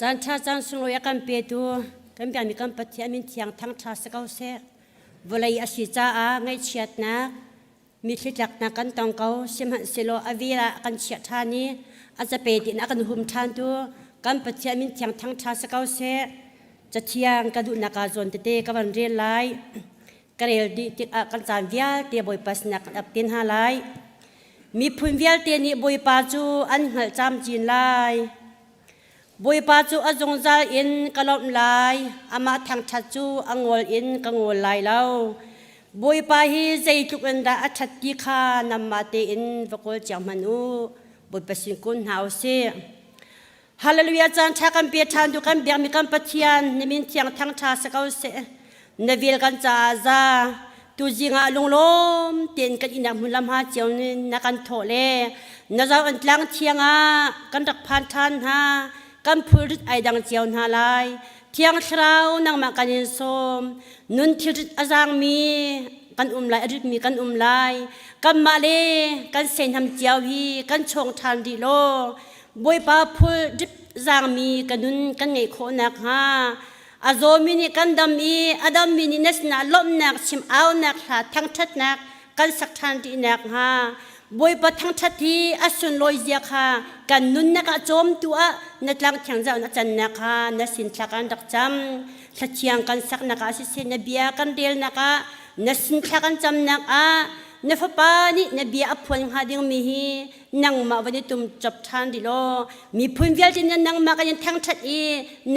จานชาจานสุนอยกันเปียตัวกันเปียมีกันปฏิมินเทียงทั้งชาสกาวเสวลัยอาศิจ้าไงเชียดนะมีทิจักนักกันตองเขาสิมหันสิโลอวีระกันเชียดทานี้อาจจะเป็นดินกันหุมทานตัวกันปฏิมินเทียงทั้งชาสกาวเสจะเทียงกันดูนักการจนเตะกันเรียนไล่กันเรียนดิติกันจานวิาเตียบอยปัสนักอับตินหาไล่มีพุ่นวิาเตียนี่บอยปัจจุอันหัลจำจีนไล่บอยปาจูอจงใจอินกะลบลายอามาทางชัดจูอังวลอินกังวลลายเล่าบอยปาฮีใจทุกอันดาอัชัดดีขานำมาเตอินวกลจามันูบอยปสิงกุนหาวเสฮาเลลูยาจันทากันเปียทานดูกันเบียมีกันปะเทียนนิมินเทียงทางชาสกาวเสนวิลกันจ้าซาตูจิงาลงลมเตียนกันอินดามุลำหาเจียวนินักันโถเลนเจ้าอันลังเทียงากันดักพันทันฮากันพูดไอดังเจียวนาลายเที่ยงเช้านั่งมากันยินสมนุนทิดอาจางมีกันลายอริมีกันลายกันมาเลกันเซนทำเจียวฮีกันชงทานดีโลบวยปาพูดดิบจางมีกันนุนกันไงโคนักฮาอาโซมินิกันดำมีอดัมมินิเนสนาล้มนักชิมเอานักหาทั้งทัดนักกันสักทานดีนักฮาบวยปะทั้งทัดที่อสุนลอยเสียค่ะกันนุนนักโจมตัวนักลังเทียงเจ้านักจันนักค่ะนักสินชักันดักจำทัดเทียงกันสักนักอาศิเสนเบียกันเดียลนักนักสินชักันจำนักนักฟ้านี่นักเบียอภวนหาดิ่งมีฮีนังมาวันนี้ตุ่มจับทานดิโลมีพุ่นเวลที่นังมากันยังทั้งทัดอี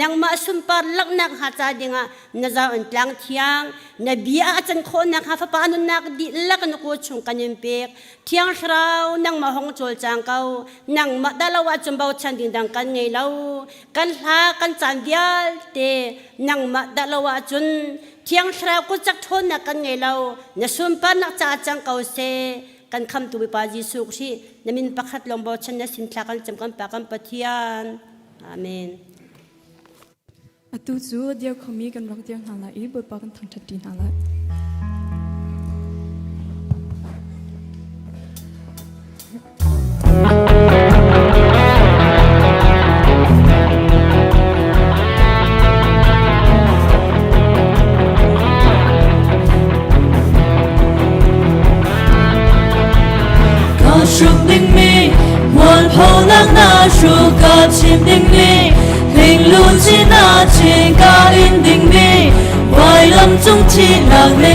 นังมาสุนปาลักนักหาใจดิ่งนักเจ้าอันลังเทียงนักเบียอาจารย์คนนักหาฟ้านุนักดิลักนักโคชงกันยังเปียกเที่ยงเช้านังมาห้องโจลจางเก่านังมาดาลาวาจมเบาชันดิ่งดังกันไงเล่ากันหากันจานเดียลเตนังมาดาลาวาจนเที่ยงเช้าก็จักทนนักกันไงเล่านักสุนปานักจ่าจังเก่าเสกันคำตุบิปาจิสุกชีนมินปักขัดลงบ่ชันนักสินทากันจำกันปากันปะเทียนอาเมนอตุจูเดียวเขามีกันรักเดียวหาละอีบปากันทางทัดดินหาละ树林里，我跑浪那树高青林里，林路起那青高林林里，外浪中起浪里，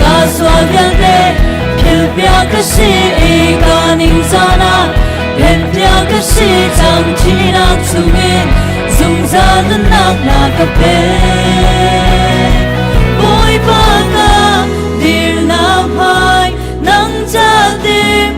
嘎索边的飘飘个西嘎宁扎那，偏飘个西长起那出面，总扎的那个边，不会怕个。dir na phai nang cha tim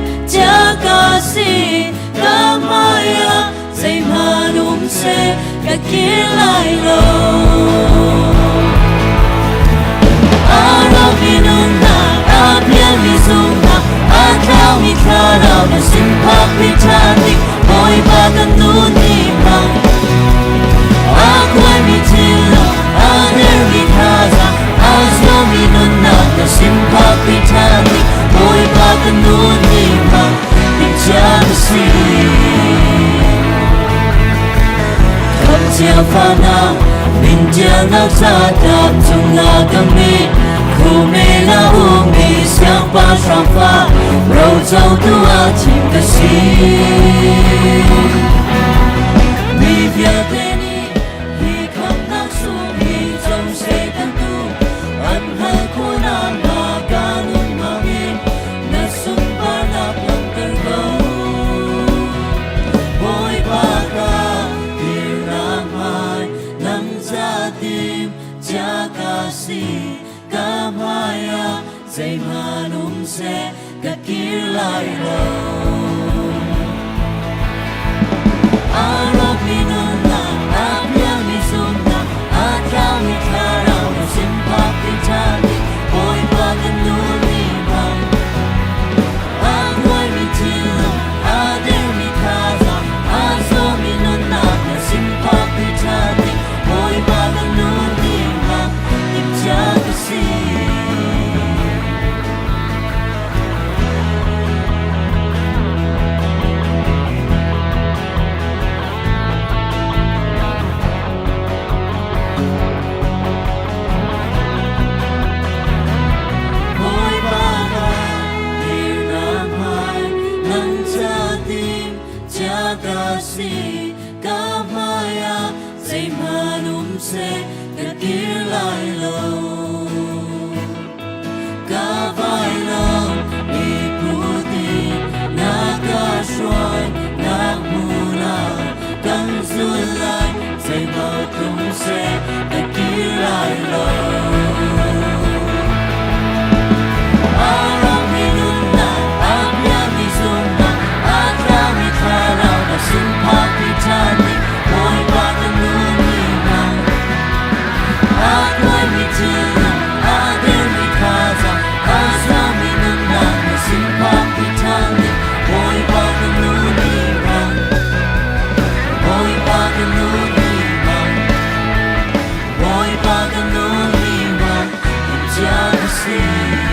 那扎达从那个米，苦美那无米想把双发，肉走都阿听个心，你别对你，一看那树你总谁等度，安和苦那马嘎努马米，那松巴那碰个狗。Kasih kamaya zay manumse kakilay lo Arok minuna abya misuna atraw mitaraw na simpak itali Hoy paganuni bang Agoy mitilang ader mitaza Azo minuna na simpak itali Hoy paganuni bang Kasih kamaya zay manumse kakilay lo Kavay lang iputi nakasyoy nakmuna Kang sulay zay manumse kakilay lo Arang minuna abya misuna atraw mitaraw na simpak itali Hoy paganuni bang Agoy mitilang ader mitaza Azo minuna na simpak itali Hoy paganuni bang Hoy paganuni bang Hoy paganuni bang Ibja kasih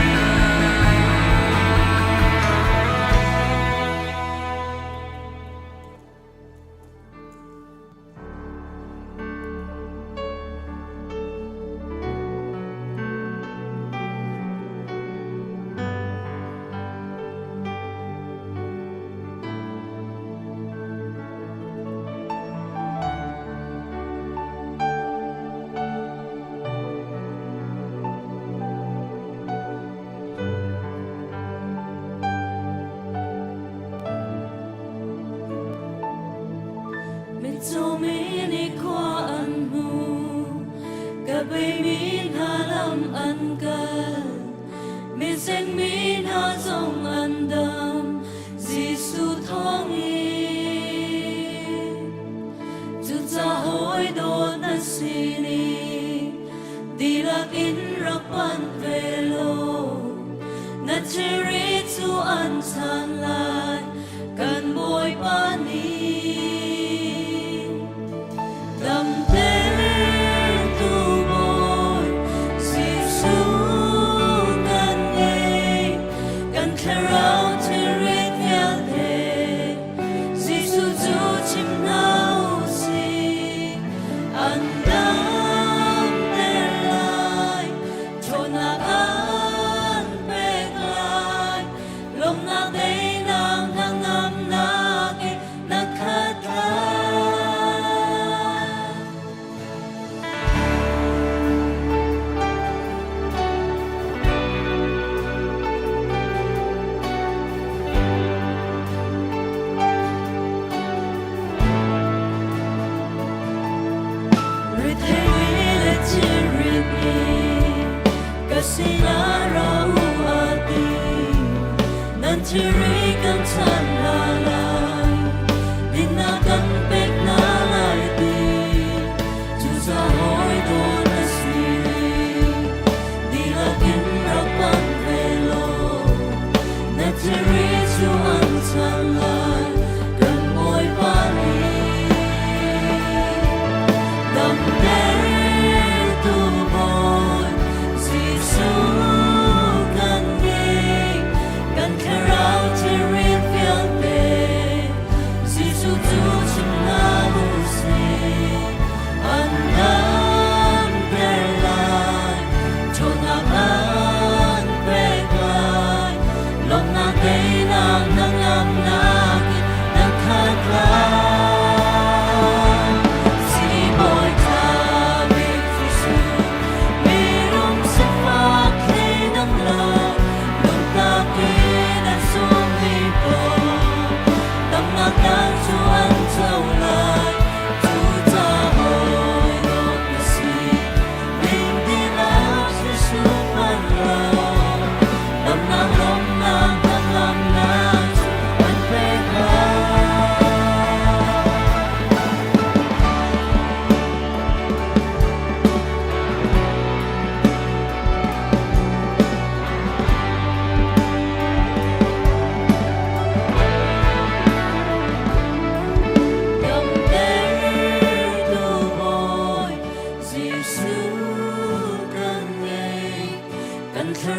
Cho mini qua ăn mu cả baby na lam ăn cần mi sen mi na dòng ăn đam Giêsu thong in chu cha hoi do na sini đi lạc in rak pan velo na cheri chu an chan lai kan boy pani Dam ter tu boy Giêsu kan nghe kan kharao tirit ya de Giêsu chu chim nau si an dam ter lai cho na an pek lai long na dei nang nang nam na ke na khat Chiri kan chan la lai din na kan pek na lai ti chu sa hoi do na si di la kin ra pan velo na chiri chu an chan lai kan moi pa ni dam ter tu boy Giêsu kan nghe kan kharao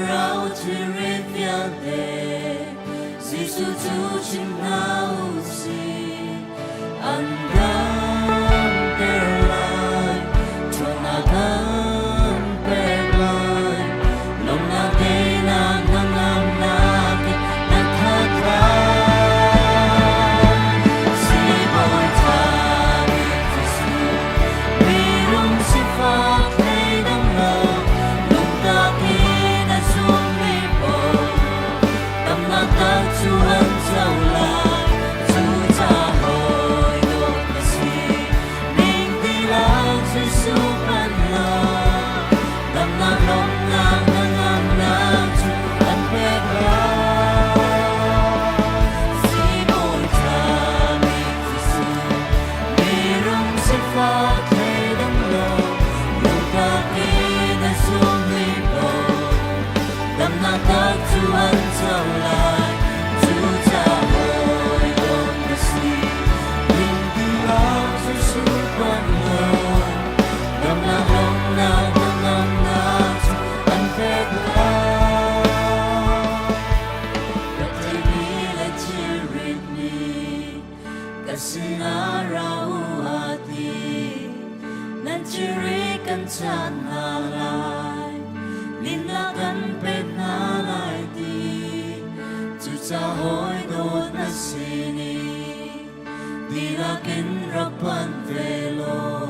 rau chỉ riết viang tê Giêsu chú chim nào gì anh đang kêu lại cho na gan bê lại lòng na tê na ngam ngam na kê na thắt lại si bon ta Giêsu vì rung si pha thấy đắng lòng lòng ta khi đã xuống mi bồ tâm na ta chú ân giàu lại chú cha hồi đột là si mình đi lao Giêsu ban lòng tâm na lòng na ngam na chú ân biết lo si bồn cha mình Giêsu vì rung si pha thấy đắng lòng lòng ta khi đã xuống mi bồ tâm na ta chú ân giàu lại chú cha hồi đột là si mình đi lao Giêsu ban lòng tâm na lòng na ngam na chú ân biết lo Gật tay đi là chia rít ni Kasi na rau hati Nan chiri kan chan na lai Lin na kan pet na lai ti Chú cha hoi đột na sini Di la kin rapan velo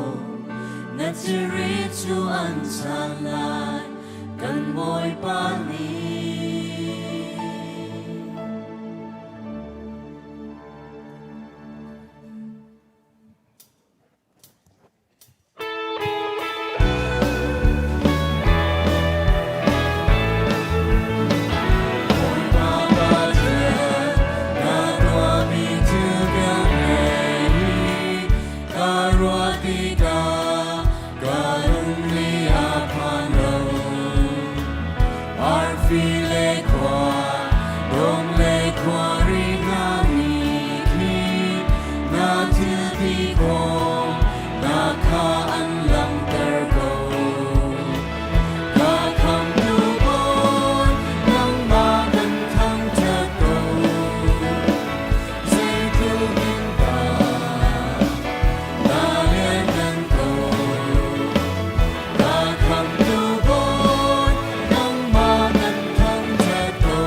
Na chiri chú an chan lai Kan boy pa ni Ôi ba ba thiên na toa mi tu biang nei Ka rua ti ka lung li a pan lo Ar phi le kwa dong le kwa ri na ni ki Na til ti ko na ka an lang ter ko Ka kham tu bon nang ma kan thang cha to Say tu min ba na lien kan ko Ka kham tu bon nang ma kan thang cha to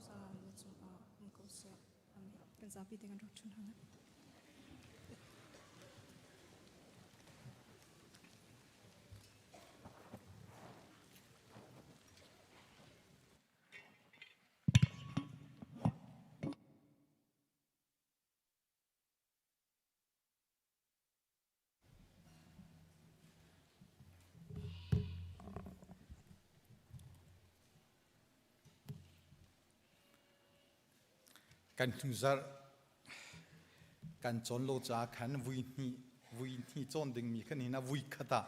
sa le chu ko se kan sa pi dengan ro chun halaกันทุจารกันจนโลจาขันวุยนี่จนดึงมีขันนี้นะวุยขดา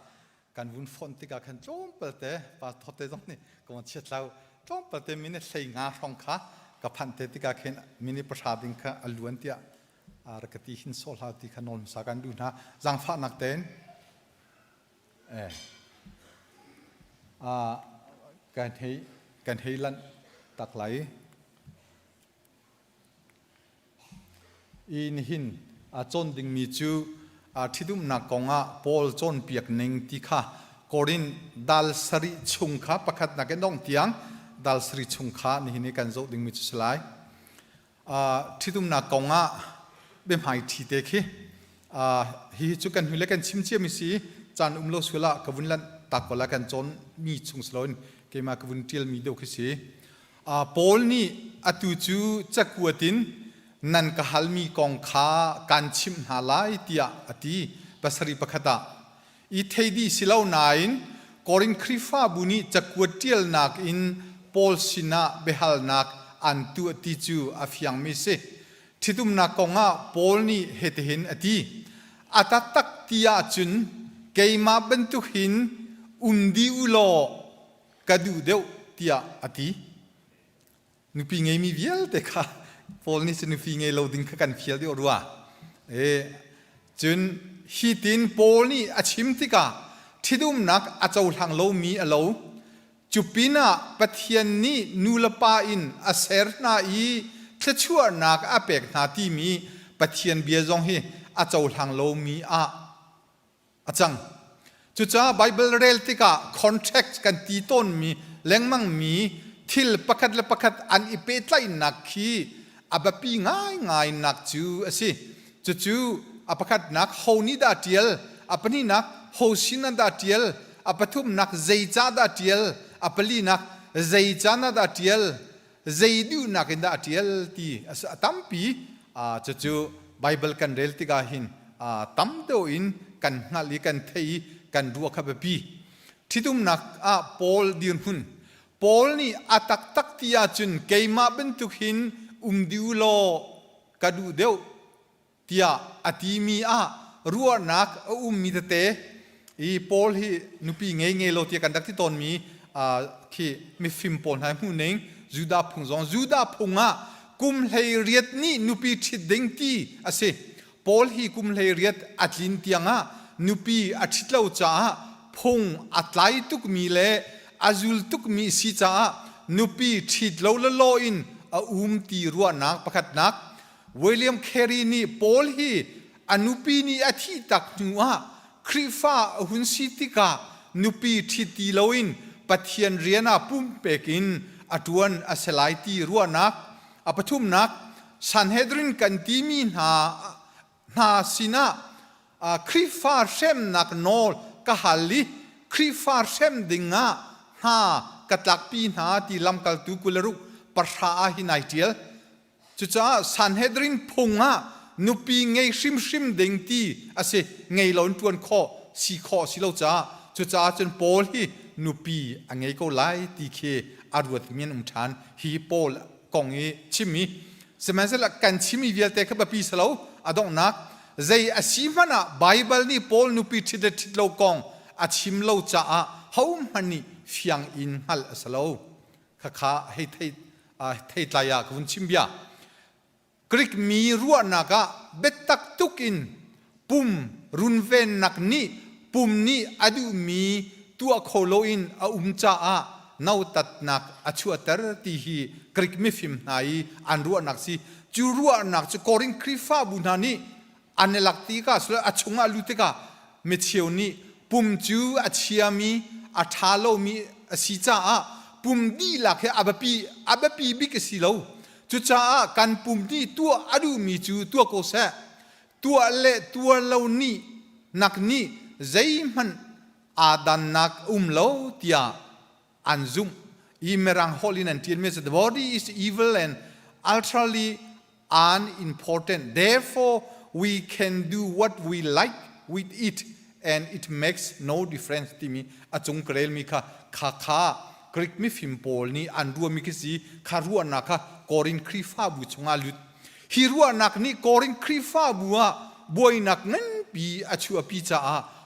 กันวุ้นฟอนติกาขันจอมเปิดแต่ปาทอดเตจงนี่ก็มันเชื่อเราจอมเปิดแต่มินใส่งาฟองขากับพันเตติกาขันมินประชาดิงค่ะอล้วนเตียรักติหินโซลาติขนมสากันดูนะจังฟ้านักเต้นการให้ลันตักไหลอินหินจนดึงมีจูที่ดุมนักกงปอลจนเปียกหนึ่งที่ข้ากอรินดัลสริชุงข้าประคัดนักน้องเตียงดัลสริชุงข้านี่นี่กันโจดึงมีจูสลายที่ดุมนักกงเบ่มหายทีเด็กฮิจูกันหุ่นเล็กกันชิมเชี่ยมิสีจานโลสุละกวุ่นลันตักกละกันจนมีชุงสลอยเกมากวุ่นเทียลมีเดียวคิสีปอลนี่อตุจูจักวัดินนั่นก็ฮัลมีกองขาการชิมหาลายที่อดีภาษาริปขดาอีเทดีสิลาวนายน์กอรินคริฟ้าบุนีจักวดเทียลนักอินปอลสินะเบฮัลนักอันตัวติจูอาฟิยังมิเซที่ตุมนักกงปอลนี่เหตุเห็นอดีอัตตักที่อาจุนเกยมาบรรทุกหินอุนดีอุโลกระดูเดียวที่อดีนุปีไงมีเวียลเด็กค่ะพอลนี่จะนึกฟิงเงเราดึงกันเฟียดีรัวจนฮิตินพอลนี่อาชิมติกาที่ดุมนักอาจจะทางเรามีเราจุปินะปะเทียนนี่นูลปาอินอาเซร์นาอีเทชัวนักอาเปกนาที่มีปะเทียนเบียจงเฮอาจจะทางเรามีอาจังจุจ้าไบเบิลเรลติกาคอนแทคกันตีต้นมีแรงมั่งมีทิลประคัดและประคัดอันอิเปตไลนักขี้อาบปีง่ายนักจูสิจูอาประคัดนักโฮนิดาเทียลอาปนี่นักโฮชินันดาเทียลอาปทุมนักเจจาดาเทียลอาปลีนักเจจานาดาเทียลเจดูนักอินดาเทียลที่ตั้มปีจูไบเบิลกันเรลติกาหินตั้มโดอินกันงัลีกันเทยกันรัวขับปีที่ตุมนักปอลดินหุนปอลนี่อาตักที่อาจุนเกยมาเป็นตุหินดิวโลกระดูเดียวที่อติมีรัวนักมีเตะอีปอลฮีนุปีเงยโลที่กันดักที่ตอนมีที่มีฟิล์มปอลให้ผู้หนึ่งจูดาพงจงจูดาพงกุมเฮเรียดนี่นุปีทิดเด้งที่อาศัยปอลฮีกุมเฮเรียดอัดลินเตียงนุปีอัดทิดเล่าจ้าพงอัดไลตุกมีเล่อาจุลตุกมีสิจ้านุปีทิดเล่าละลอินตีรัวนักประคัดนักวิลเลียมแครีนี่ปอลฮีอนุปีนี่อาทิตักนัวคริฟ้าหุนสิติกานุปีทิตีลวินปะเทียนเรียนาปุ่มเปกินอตวนอาศัยตีรัวนักปทุมนักสันเฮดรินกันตีมีนาสินะคริฟ้าเชมนักโนลกะฮัลลีคริฟ้าเชมดิงกะตักปีนาตีลำกัลตุกุลรุประชาหินายเทียลจุจ้าสันเฮดรินพงนุปีไงชิมเด้งตีอาศัยไงหลอนตวนข้อสีเหล่าจ้าจุจ้าจนปอลฮีนุปีอังไงก็ไล่ตีเคอารวดเมียนทานฮีปอลกองชิมีสมัยนั้นกันชิมีเวียลเตะกับปีสลาวอดองนักใจอาศิมานะไบเบิลนี่ปอลนุปีทิดเหล่ากองอาชิมเหล่าจ้าเขามันนี่ฟียงอินฮัลสลาวข้าให้ไทยตายากวุ้นชิมเบียกริกมีรัวนักเบ็ดตักตุกินปุ่มรุนเวนนักนี้ปุ่มนี้อดูมีตัวโคโลอินจ้านาตัดนักชัวเตอร์ที่ฮีกริกไม่ฟิมนายอันรัวนักสิจูรัวนักจะกอรินคริฟ้าบุญานีอันเนลักติกาสุดชงอาลุติกาเมเชียวนี้ปุ่มจูเชียมีทาโลมีสิจ้า ปุ่มดีหลักให้อับปีบิกสิโลจุจ้าการปุ่มดีตัวอดูมีจูตัวโกเซตัวเละตัวเหล่านี้นักนี้ใจมันอาดันนักโลเตียอันซุมอีเมรังฮอลินันเทียนเมส the body is evil and utterly unimportant therefore we can do what we like with it and it makes no difference ที่มีอาจงเกรลมีค่ะกริกมีฟิมโพลนี่อันรัวมีกิสีคารัวนักกอรินครีฟ้าบุชงาลุดฮิรัวนักนี่กอรินครีฟ้าบัวบวยนักนั้นปีอาชัวปีจ้า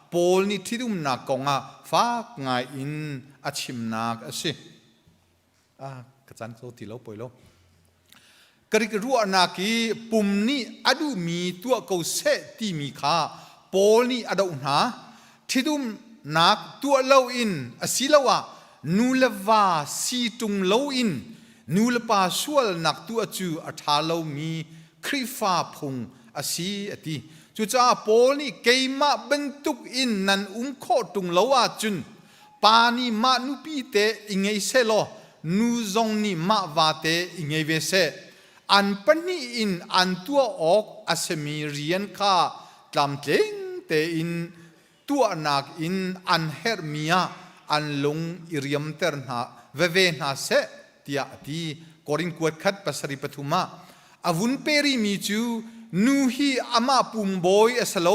โพลนี่ที่ดุมนักกงฟ้าไงอินอาชิมนักสิกระจันโซติโลปอยโลกริกรัวนักปุ่มนี่อดูมีตัวเกาเสที่มีค่ะโพลนี่อดูนะที่ดุมนักตัวเล่าอินสิลาวะนูเลวาสีตุงเล่าอินนูเลปาสวลนักตัวจูอัฐาเล่ามีคริฟ้าพงสีอติจูจ้าโพลนี่เกยมาบรรทุกอินนันโคตุงเล่าจุนปานีมานุปีเตอิงไงเซโลนูซงนี่มาวาเตอิงไงเวเซอันปนีอินอันตัวออกอาเซมีเรียนข้าตามเจงเตอินตัวนักอินอันเฮร์มียอันลงอิริยมเตอร์นาเวเวนาเซตียตีกอรินกวดขัดปัสริปทุมาอาวุนเปรีมีจูนูฮีอามาปุ่มบอยเอสโล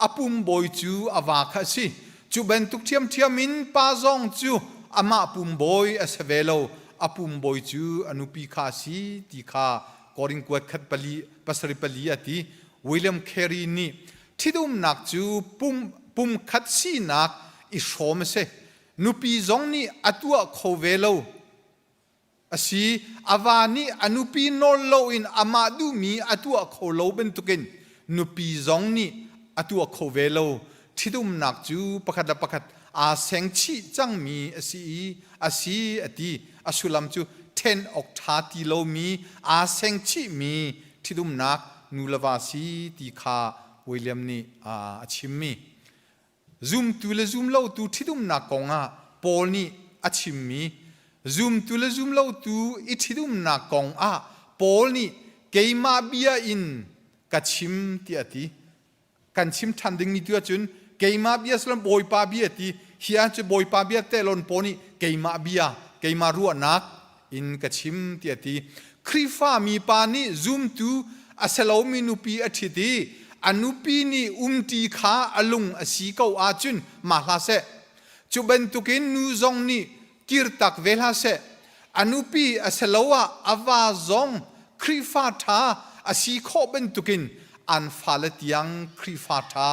อาปุ่มบอยจูอาวาคสิจูเบนตุกเทียมมินปาซองจูอามาปุ่มบอยเอสเวโลอาปุ่มบอยจูอนุปีคาสีตีคากอรินกวดขัดปลีปัสริปลีอตีวิลเลียมเครีนี่ที่ดุมนักจูปุ่มขัดสีนักอิชอมเซนุปีซองนี่อตัวโคเวโลสีอาวานี่อนุปีโนโลอินอามาดูมีอตัวโคโลเป็นตุกินนุปีซองนี่อตัวโคเวโลที่ดุมนักจูประคัดอาเซงชีจังมีสีอติอสุลัมจู10 ออกทาติโลมีอาเซงชีมีที่ดุมนักนูลวาสีตีคาวิลเลียมนี่ชิมมีซูมตูเลซูมเล่าตูที่ดุมนักกงโพลนี่ชิมมีซูมตูเลซูมเล่าตูอิที่ดุมนักกงโพลนี่เกยมาเบียอินกัดชิมที่อติกันชิมทันดึงนี่ตัวจุนเกยมาเบียสลัมบอยปาเบียตีเฮียจะบอยปาเบียเตลอนโพนี่เกยมาเบียเกยมารัวนักอินกัดชิมที่อติคริฟ้ามีปานี่ซูมตูอาเซลามินุปีอธิตีอนุปีนี่ตีขาอลุงอสีเกาอาจุนมาลาเซจุบันตุกินนูซองนี่กิรตักเวลาเซอนุปีอาเซลาวะอาวาซองคริฟาทาอสีโคบันตุกินอันฟาเลติยังคริฟาทา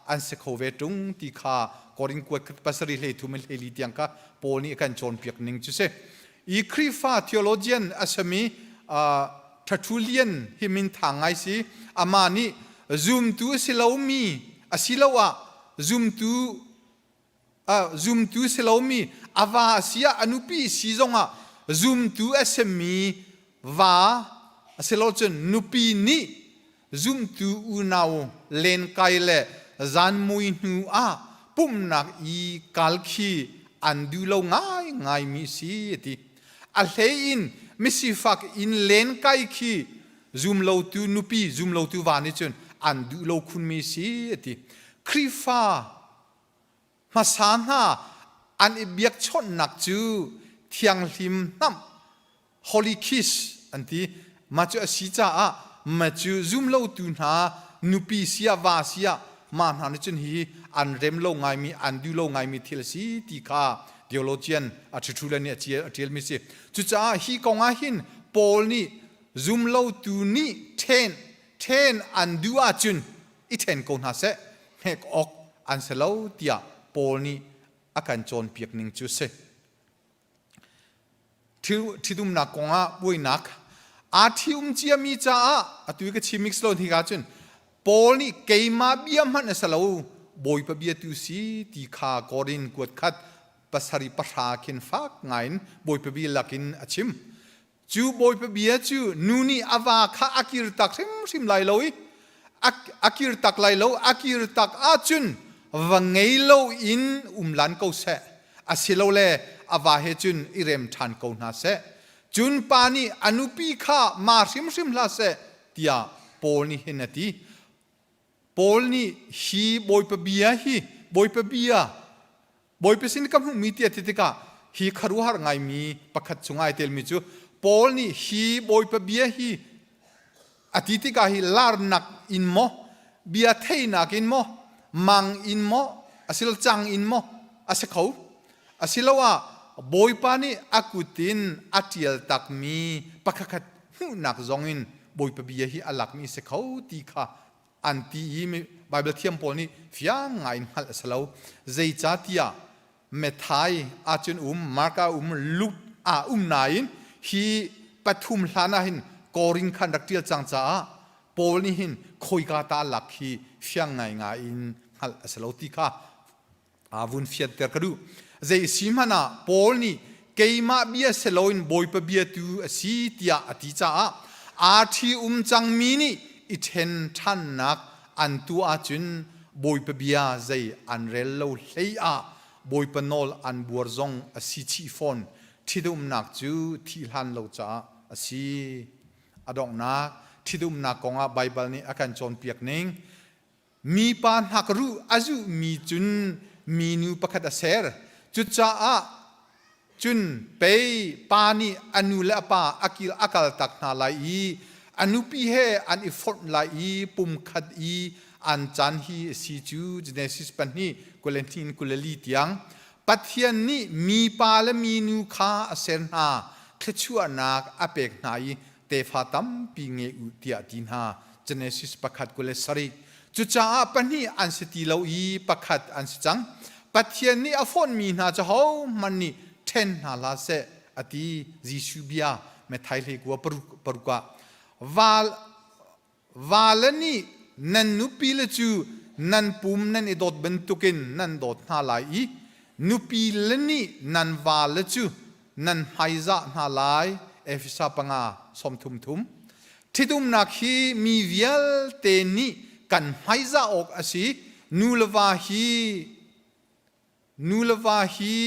อันเซโคเวตุงตีขากอริงกวดปัสริเลทุเมลเฮลิติยังกะโพนี่กันจนเปียกนิงจุเซอีคริฟาเทโอโลเจียนอาสมีทัตุเลียนฮิมินทางไงสิอามานี่ซูมตูสิลามีสิลาวะซูมตูสิลามีอาวาเสียอนุปีสีจงซูมตูเอสมีวาสิลาจนนุปีนี่ซูมตูอุนาวเลนไกเลจานมุยนูปุ่มนักอีกัลคีอันดูโลง่ายมีสีติอัลเลอินมิสิฟักอินเลนไกคีซูมโลตูนุปีซูมโลตูวานิจนอันดูโลคุณมีสีติคริฟามาสานาอันอิเบียกชนนักจูเทียงลิมน้ำฮอลิคิสอันที่มาจูสีจ้ามาจูซูมโลตูนานุปีเสียวาเสียมาหานิจนฮีอันเร็มโลไงมีอันดูโลไงมีทิลสีติคาเดียโลเจียนอัจฉริยะเนี่ยเจียลมิสิจุจ้าฮีกงอาหินโพลนี่ซูมโลตูนี่เทนอันดูอาจุนอีเทนกงหาเซเฮกออกอันเซลาเตียโพลนี่อาการจนเปียกนิงจุเซที่ดุมนักกงบุยนักอาทิอุมเจียมีจ้าตุยกชิมิกส์โลที่กาจุนโพลนี่เกยมาเบียมันเซลาบอยปะเบียตุสีตีขากอรินกวดคัดปัสริปราคินฟักไงน์บอยปะเบียลักินอชิมจูบอยปะเบียจูนูนี่อาวาข้าอากิรตักซิมไลโลยอากิรตักไลโลอากิรตักอาจุนวังไงโลอินลันเกาเซอาศิโลเล อาวาเฮจุนอิเรมทันโกนาเซจุนปานีอนุปีข้ามาริมลาเซตียโปลนี่เห็นตีโปลนี่ฮีบอยปเบียฮีบอยปเบียบอยปสินกับหุ่นมีเตียติติกาฮีคารุฮาร์ไงมีปักขัดสุงไอเตลมิจูโปลนี่ฮีบอยปเบียฮีอติติกาฮีลาร์นักอินโมเบียเทนักอินโมมังอินโมอาศิลจังอินโมอาศัยเขาอาศิลว่าบอยปานี่อากุตินอาทิลตักมีปักขัดหุ่นนักจงอินบอยปเบียฮีอลักมีเสเขาตีข้าอันที่มีไบเบิลเทียมโพนี่ฟิยังไงฮัลสลาวใจจัตยาเมทัยอาจนมาร์กาลุดนายนฮีปฐุมลานาหินกอริงขันดักเตียจังจ้าโพนี่หินคอยกาตาลักฮีฟิยังไงนฮัลสลาวติค่ะวุนฟิยดเตอร์กดูใจสิมานาโพนี่เกย์มาเบียสลาวินบอยปเบียตูสีตียอติจ้าอาที่จังมีนี่อิเทนทันนักอันตัวจุนบอยปเบียใจอันเรลโลเฮียบอยปนอลอันบัวซงอสิชีฟอนที่ดุมนักจูที่หันโลจ้าอสิอดองนักที่ดุมนักกงไบเบิลนี่อาการจนเปียกนิ่งมีปานหักรู้อาจุมีจุนมีนูประคัดเสรจุดจ้าจุนเปย์ปานีอนุเลปาอากัลตักนาลายอนุปีเฮอันอิฟอร์ลายปุ่มขัดอันจันฮีซีจูเจเนซิสปันนี่กุเลนตินกุเลลีตียงปัทยันนี่มีปาและมีนูคาเซนฮาเคชัวนักอเปกนายเตฟาตัมปิงเออุติอาดินฮาเจเนซิสปักขัดกุเลสริจุจ้าปันนี่อันสติลาปักขัดอันสจังปัทยันนี่อฟอนมีนาจะเฮามันนี่เทนนาลาเซอติจิชูเบียเมทัยเลกัวปรุกะวาลนี่นันนุปีลจูนันปุ่มนันดอดบรรทุกินนันดอดนาลายนุปีลนี่นันวาลจูนันไฮซานาลายเอฟิซาปังอาสมทุมที่ดุมนักฮีมีเวียลเตนี่กันไฮซาออกอาศัยนูลวาฮี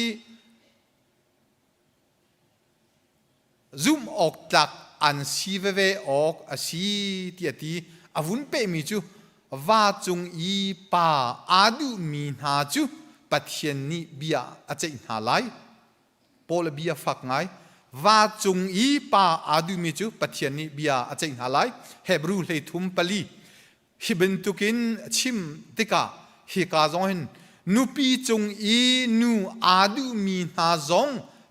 zoom ออกจากอันซีเวออกอาศัยที่ที่อาวุธเปมิจูว่าจงอีป่าอาดูมีนาจูปัทยันนี่เบียอาจจะอินหาไลโปลเบียฝักไงว่าจงอีป่าอาดูมีจูปัทยันนี่เบียอาจจะอินหาไลเฮบรูเลยทุมปลีฮิบันตุกินชิมติกาฮิกาจงหินนุปีจงอีนูอาดูมีนาจง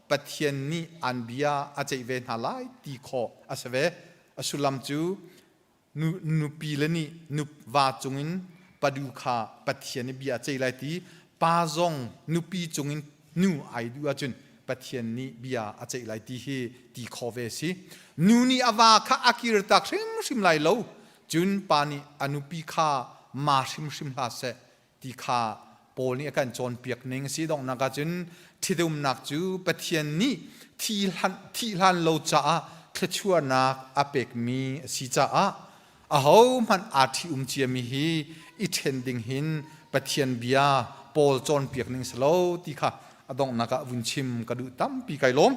ปัทยันนี่อันเบียอาจจะเวนหาไลตีคออาศัยอสุลัมจูนุปีเลนี่นุวาจงอินปดูคาปัทยันนี่เบียอาจจะไลตีปาจงนุปีจงอินนูไอดูอาจุนปัทยันนี่เบียอาจจะไลตีเฮตีคอเวสินูนี่อาวาคาอากิรตักชิมไลโลจุนปานีอนุปีคามาชิมลาเซตีคาโปนี่อาการจนเปียกนิงสีดองนักจุนที่ดุมนักจูปัทยันนี่ที่ลันโลจ้าเคลชัวนักอเปกมีสีจ้าอาหูมันอาทิเจียมีฮีอิเทนดิงหินปัทยันเบียโปลจนเปียกนิงสโลตีค่ะอดองนักวุนชิมกระดูตั้มปีไก่ล้ม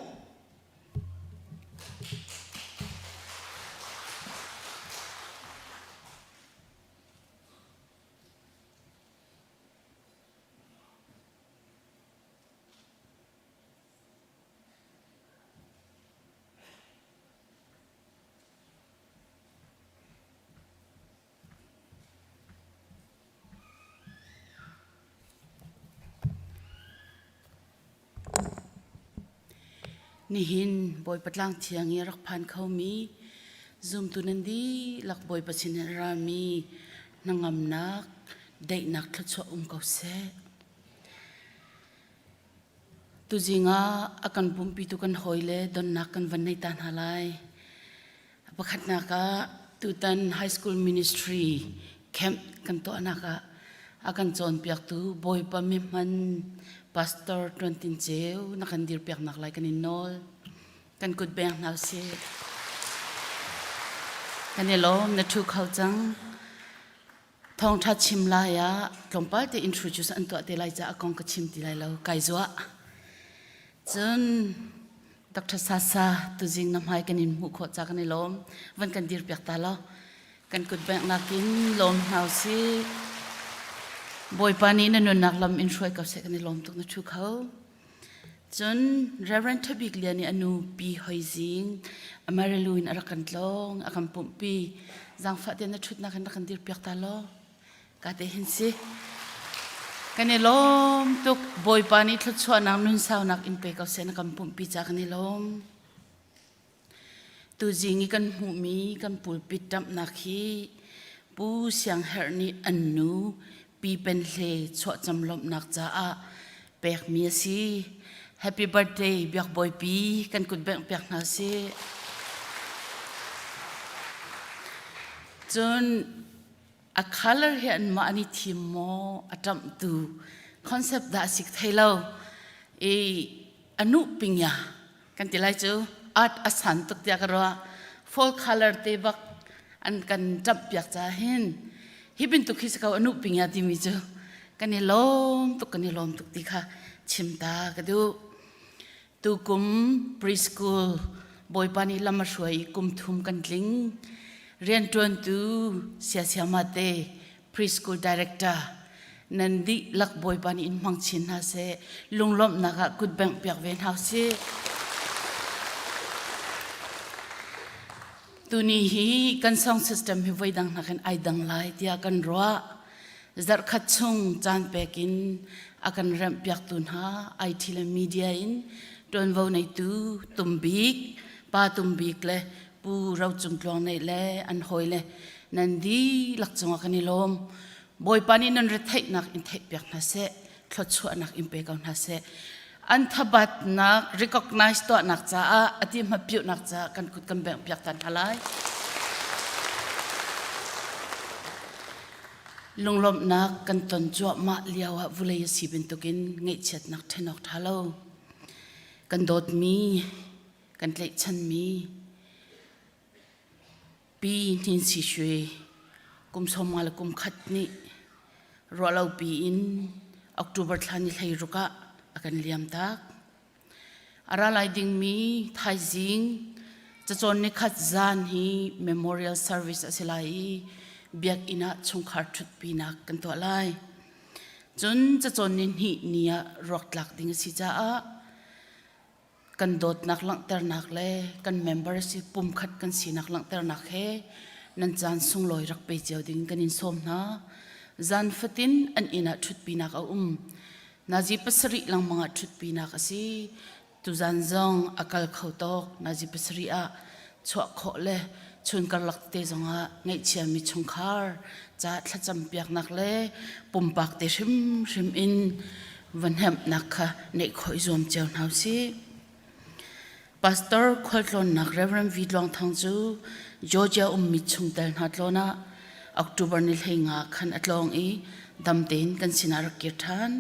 นี่หินบอยปัดล่างเทียงเงรักพันเขามีซุมตุนันดีหลักบอยปัดชินรามีนางำนักได้นักทัดชัวเขาเสตุจิงาอากันปุ่มปีตุกันหอยเลดอนนักกันวันในตานหาไลประคัดนักะตุตันไฮสคูลมินิสทรีแคมป์กันตัวนักะอากันจนเปียกตูบอยปามิมันPastor 20 เจ้านักกันดีร์เปียกนักไล่กันอินโนลกันกุดแบงนาเสียกันเนี่ยล้อมนัทุกเขาจังทองทัดชิมลายะกลมป้าจะ introduce อันตัวเตลัยจะอากงกชิมตีไลเราไก่จัว จนดรซาซาตุจิงนำให้กันอินมุขจากกันในลมวันกันดีร์เปียกตาล้อกันกุดแบงนักินลมหาวซีบอยปานี้นันนักลำอินช่วยกับเสกันในลมตุกนัชูเขาจนเรเรนทบิกเลียนี่อนุปีหอยจิงอเมริลูนอารักันลองอากันปุ่มปีจังฟัดเดนชุดนักกันดีร์เปียกตาล้อกาเตหินซีกันในลมตุกบอยปานี้ทุกชวนนักนุ่นสาวนักอินเปกับเสนกันปุ่มปีจากกันในลมตูจิงกันหูมีกันปูปิดดับนักฮีปูเสียงเฮร์นี่อันนูปีเป็นเลชวจำลมนักจ้าเปียกเมียซี Happy birthday เบียกบอยปีกันกุดแบงเปียกนาซีจนa color เห็นมาอันนี้ทีมโมอัตมตูคอนเซปต์ดาสิกไทยเราอนุปิญญากันที่ไรจูอาร์ตอสันตุกเดียกันว่า full color เตบักอันกันจับอยากจะเห็นฮิบินตุกฮิสกาวอนุปิญญาที่มีจูกันนี่ล้มตุกกันนี่ล้มตุกที่ค่ะชิมตากระดูตุกุม preschool บอยปานีลำมาช่วยกุมทุมกันลิงเรียนจวนตูเสียเสียมาเต preschool director นันดีลักบอยปานีอินมังชินฮาเซลุงล้มนักกุดแบงเปียกเวนฮาเซตัวนี้ฮีกันส่ง system ให้ไว้ดังนักไอดังไลที่อากันรัวจัดขัดชงจานเปกินอากันเริ่มเปียกตุนฮาไอทีและมีเดียอินโดนว่าในตูตุมบิกป้าตุมบิกเลยปูเราจุงกลองในเล่อันหอยเลยนันดีหลักจงกันนิลมบอยปานีนันรถไถนักอินเทปเปียกนาเซคลดชัวนักอินเปกาวนาเซอันทบัดนัก recognize ตัวนักจ้าอดีมาพิวนักจ้ากันกุดกันแบ่งเปียกตันทลายลงลมนักกันตนจั่วมาเลียววุเลยสีเป็นตุกินเงยเช็ดนักเทนอกทาโลกันโดดมีกันเล็กชันมีปีนินสิชวยกุมสมมาลกุมขัดนี่รอเราปีอินออกตุเบอร์ทานิไลรุกะอากันเลียมตักอาราไลดิงมีไทยจิงจะจนนิขัดจานฮี memorial service อาศัยเบียกอินะชงขาดชุดปีนักกันตัวไลจนจะจนนินหีเนียรอกหลักดิงสิจ้ากันโดดนักลังเตอร์นักเล่กันเมมเบอร์สิปุ่มขัดกันสีนักลังเตอร์นักเฮนันจานส่งลอยรักไปเจียวดิ้งกันอินสมนะจานฟตินอันอินะชุดปีนักเอานาจีปัสริลังมังชุดปีนักสิตุจานจงอากาศเขาตกนาจีปัสริอาชวกโคเล่ชวนกันลักเตจงะไงเชียมิชงคาร์จะทัดจำเปียกนักเล่ปุ่มปากเตชิมอินวันแหมนักค่ะในคอยรวมเจียวนาสิPastor ขอลงนัก Reverend วิดลองทางจูจอร์เจียมิชงเตลนัดลนะออกตุเบอร์นิลเฮงาขันอัดลองดำเต็นกันสินารักเกียรทัน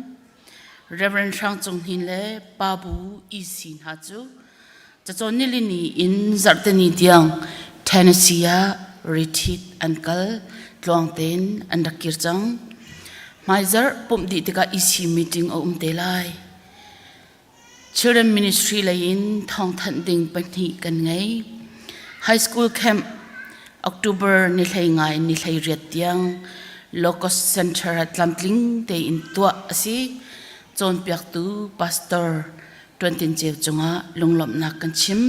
Reverend ช่างจงหินเล่ปาบูอีสินฮัจูจะจนนิลินีอินจัดเตนิเดียง Tennessee ริทิตอันกัลลองเต็นอันรักเกียรจังไม่จัดปุ่มดีติกาอีสิมีติ้งเอาเตลัยChildren Ministry เลยอินทองทันดิ่งปัญหากันไง High School Camp October นี่เลยไงนี่เลยเรียดยัง Locust Center ลำลิงเตอินตัวสิจนเปียกตู Pastor ตวนตินเจียวจงะลงหลบนักกันชิม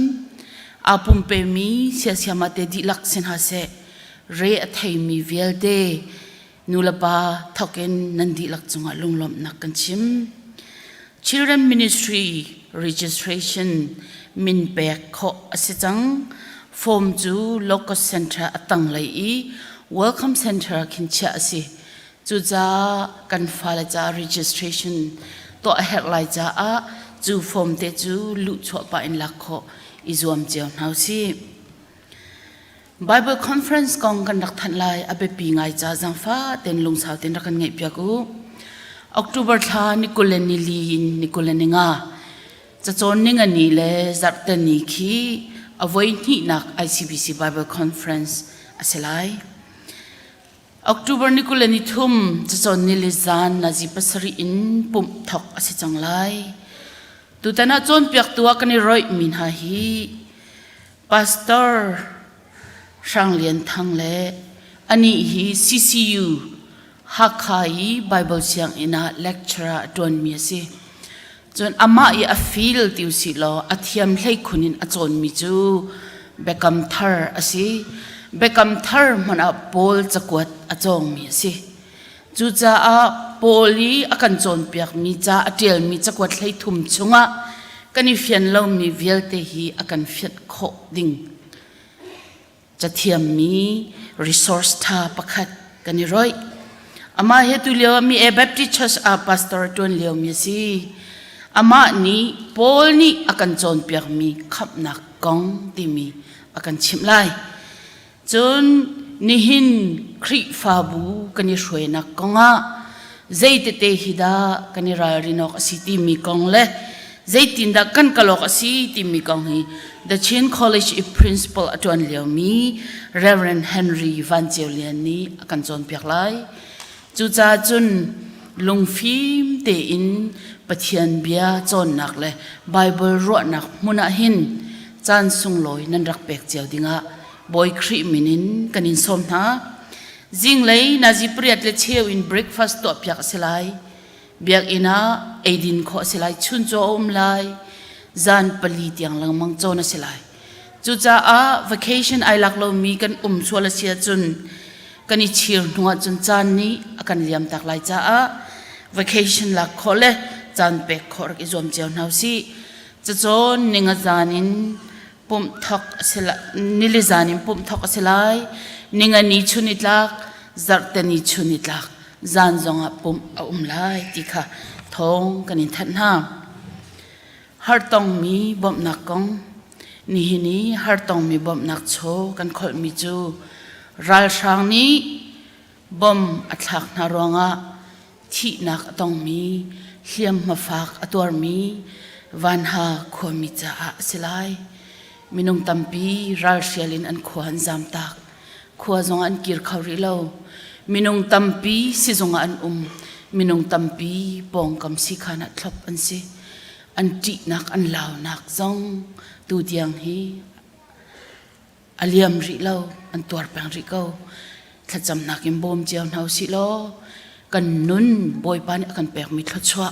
อาปุ่มเปมีเสียเสียมาเตดิลักสินหาเสเรอไทยมีเวลเดนูลบาทอกินนันดิลักจงะลงหลบนักกันชิมChildren Ministry Registration Min Pek Kho Asitang Form Ju Local Center Atang Lai Welcome Center Kincha Asi Ju Za Kan Fala Za Registration To Ahet Lai Za A Ju Form Te Ju Lu Chwa Pa In Lakho Izuam Jiao Nau Si Bible Conference Kong Kan Dak Than Lai Abe Pi Ngai Za Zang Fa Ten Lung Sao Ten Rakan Ngai Piaku October ท่านิโคเลนิลีนิโคเลนิงาจะจนนิงานีเลจัดเตนิคีเอาไว้ที่นัก ICBC Bible Conference อาศัย October นิโคเลนิทุ่มจะจนนิลิจานนาจิปัสริอินปุ่มทอกอาศัยจังไล tu tana chon piak tua kani roi min ha hi pastor sang lian thang le ani hi CCU hakai Bible siang ina lecturer don mi si chon ama I a feel tiu si lo athiam hlei khunin a chon mi chu bekam thar asi bekam thar mana pol chakwat a chong mi si chu cha a poli akan chon piak mi cha atel mi chakwat hlei thum chunga kani fian lo mi velte hi akan fiat kho ding chathiam mi resource tha pakhat kani roi ama he tu leo mi a Baptist church a pastor ton leo mi si ama ni pol ni akan chon piak mi khap nak kong ti mi akan chimlai chon nihin khri fa bu kani hroi nak konga zeite te hida kani ra rinok city mi kong le zaitin da kan kalok asi ti mi kong hi the Chin College principal atwan leo mi Reverend Henry Van Jeulian ni akan chon piak lai chu cha chun lungfim te in pathian bia chon nak le Bible ro nak muna hin chan sung loi nan rak pek cheu dinga boy khri minin kanin som na jing lei na ji priat le cheu in breakfast to piak selai biak ina aidin kho selai chun cho lai zan pali tiang lang mang chona selai chu cha a vacation ai lak lo mi kan chola sia chun kani chir nuwa chun chan ni akan liam tak lai cha a vacation lak khole chan pek khor ki zom cheu nau si cha chon ninga zanin pum thok sela nili zanin pum thok selai ninga ni chunitlak zartani chunitlak zan zonga pum lai tikha thong kanin that na har tong mi bom nak kong ni hini har tong mi bom nak cho kan khol mi chu ral sang ni bom athak na ronga thi nak tong mi hliam ma fak ator mi van ha kho mi cha selai minung tampi ral sialin an khuan zam tak khua zong an kir khawri lo minung tampi si zonga an minung tampi pong kam si khana thlop an si an ti nak an law nak zong tu tiang hi aliam ri lo an tuar pang ri ko thacham nak im bom chiao nau si lo kan nun boy pan kan pek mi thachwa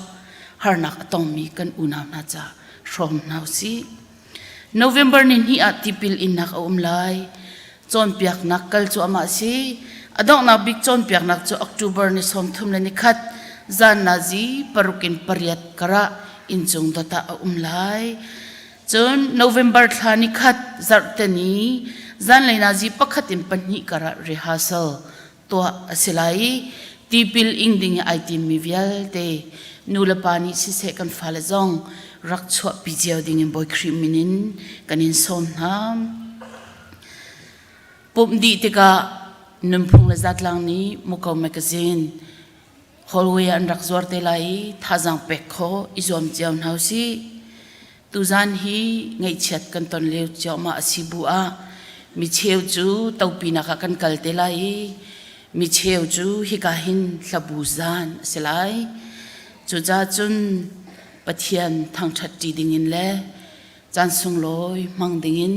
har nak atong mi kan unaw na cha rom nau si November nin hi atipil in nak lai chon piak nak kal chu ama si adong na big chon piak nak chu October ni som thum le ni khat zan na ji parukin pariat kara in chung data lai chon November thani khat zartani zan leina ji pakhatin panhi kara rehearsal to asilai tipil ingding item mi vial te nulapani si se kan fale zong rak chwa pijiao ding in boy khri minin kanin som ham pum di te ka numphung la zat lang ni mukaw magazine hallway an rak zwar te lai thajang pek kho izom jawn hausi tuzan hi ngai chat kan ton leu chawma asibu a mi cheu chu tawpina ka kan kal te lai mi cheu chu hi ka hin thlabu zan selai chu cha chun pathian thang that ti dingin le chan sung loi mang dingin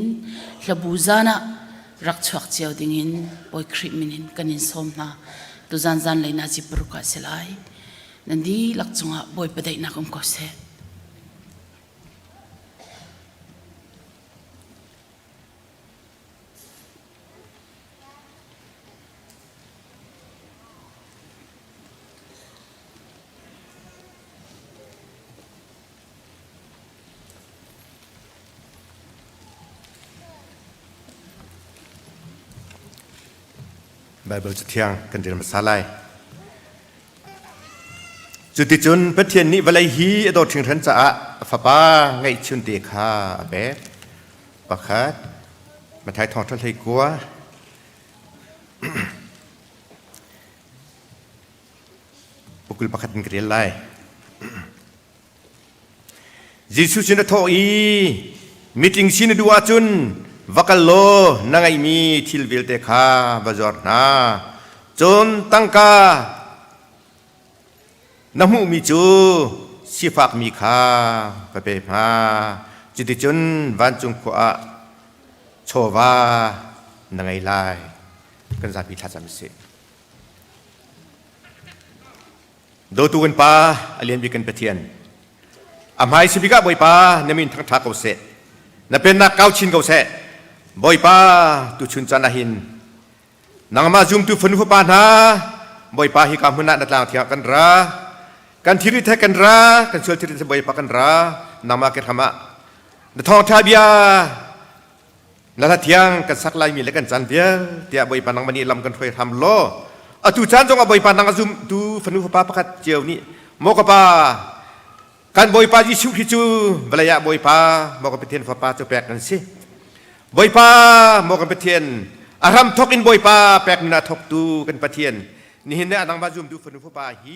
thlabu zana rak chhuak chiao dingin boy khri minin kanin som na tu zan zan leina ji pruka selai nandi lakchunga boy padai na kom ko se Bibleจะเที่ยงกันเดินมาสาลายจุดที่จุนพระเทียนนี้วันไรฮีอดถึงทันจะฟ้าป้าไงชุนเดียข้าเบ๊ปะคัดมาถ่ายทองทะเลกัวปกุลปะคัดเป็นกระเดียไล่ยิสุชินทอีมีติงชินดูอาจุนwakal lo nangai mi thil vel te kha bazor na chon tangka namu mi chu สิฝากมีค่าไปเปมาจิตจุนวันจุงขวาโชวานังไงไลกันสาพิทัศน์เสโดตุกันป้าอเลียนบิกันเปเทียนอามายสิบิกะบอยป้าเนมินทั้งทักเขาเสนเป็นนักเก้าชินเขาเสบอยป้าตุชุนจันนาหินนางมาจุมตุฟันฟุปานาบอยป้าฮิกามุนัดนัดลางเทียกันรากันทิริเทกันรากันเชื่อทิริเทบอยป้ากันรานามาเกธรรมะนทองทาบิยานาทเทียงกันสักลายมีและกันจันเบียเตียบอยป้านางมันนี่ลำกันถอยทำโลอตุจันจงอบอยป้านางจุมตุฟันฟุปาประคัดเจียวนี่โมกป้ากันบอยป้ายิชุคิจูเวลายะบอยป้ามอกเป็นเทียนฟุปาจะแปลกกันสิบอยป้ามอกเป็นเทียนอารามทกินบอยป้าแปลกนาทกตูกันเป็นเทียนนี่เห็นเนี่ยนางมาจุมตุฟันฟุปาฮี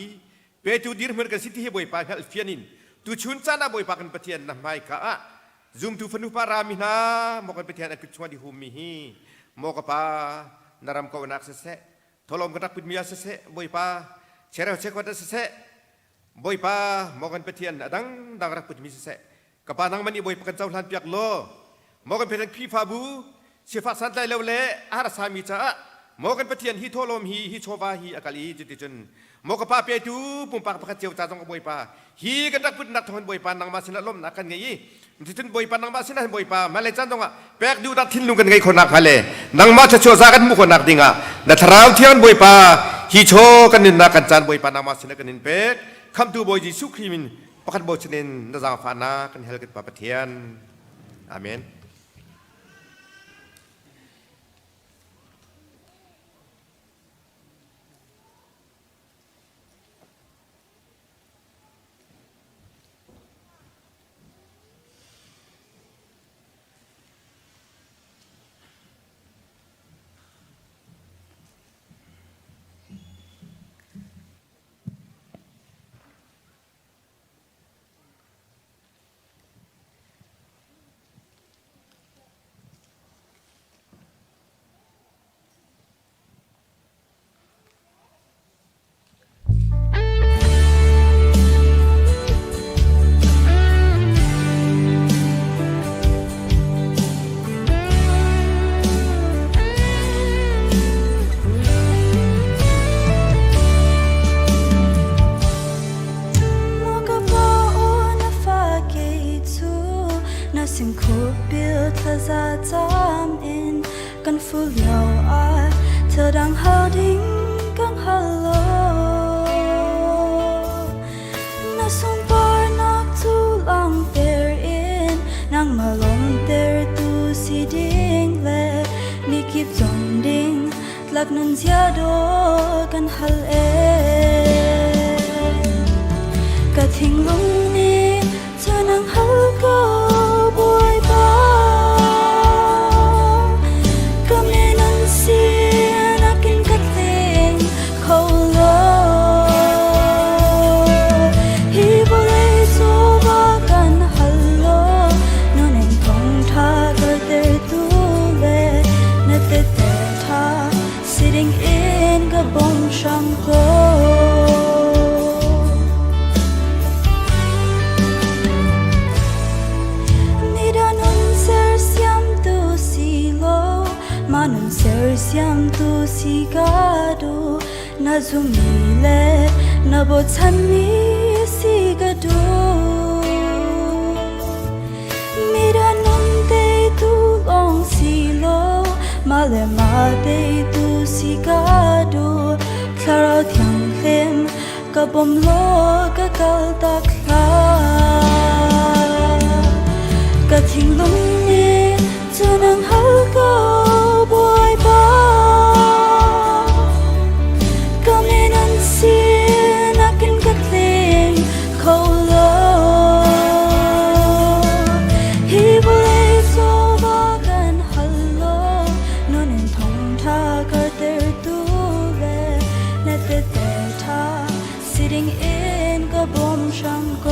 เปตูดีร์เหมือนกันสิที่บอยป้าเฮลฟิอานินตุชุนจันนะบอยป้ากันเป็นเทียนนะไม่กะจุมตุฟันฟุปารามินามอกเป็นเทียนอภิชวดิหุมิฮีมอกป้านารามกวนักเสะทลอมกันรักปิดมีอาเสะบอยป้าเชร์เชกวัดเสะบอยป้ามอกันเป็นเทียนดังรักปิดมีเสะกับป้านางมันนี่บอยป้ากันเจ้าหลานเปียกโลมอกันเป็นพี่ฟาบูเชฟสันไลเลวเล่อาราสามีจ้ามอกันเป็นเทียนฮิโทลมฮิโชวาฮิอากาลีจิตจนมอกับป้าเปียตูปุ่มปากประคัตเจียวจ้าต้องกับบอยป้าฮีกันรักปิดนักทอนบอยป้านางมาสินะล้มนักกันไงที่จนบอยป้านางมาสินะบอยป้ามาเลยจ้าต้องอ่ะแปลกดูดัดทิ้งลุงกันไงคนนักฮะเลยนางมาจะโชว์ซากันมุคนนักดิ่งอ่ะแต่ทราวเทียนบอยป้าฮิโชกันนินนักกันจานบอยป้านางมาสินะกันนินเป็ดคำดูบอยจิสุครีมินประคัตบอยชนินนาจางฟานากันเฮลกันป้าเทียนอาเมนกันฟูเหลียวเธอดังเฮาดิ้งกังฮัลโหลน่าสงปานักทูลองเตอร์อินนางมาลงเตอร์ตูสีดิ้งเล่มีกิบจนดิ้งหลักนันเสียโดกันฮัลเอกะทิ้งลงนี้เธอนังฮัลก็บวยบาSiam tu sigado na zumile na botani sigado mira non te tu long silo male ma te tu sigado clara thiang khem ka bom lo ka kal tak kha ka thing lung ni chunang hal ko boy ba coming on sin I can get clean cold he believes overกันฮัลโหลนนทงทาก็เตอร์ตูเลและเตทา sitting in ก็บ่มชังโก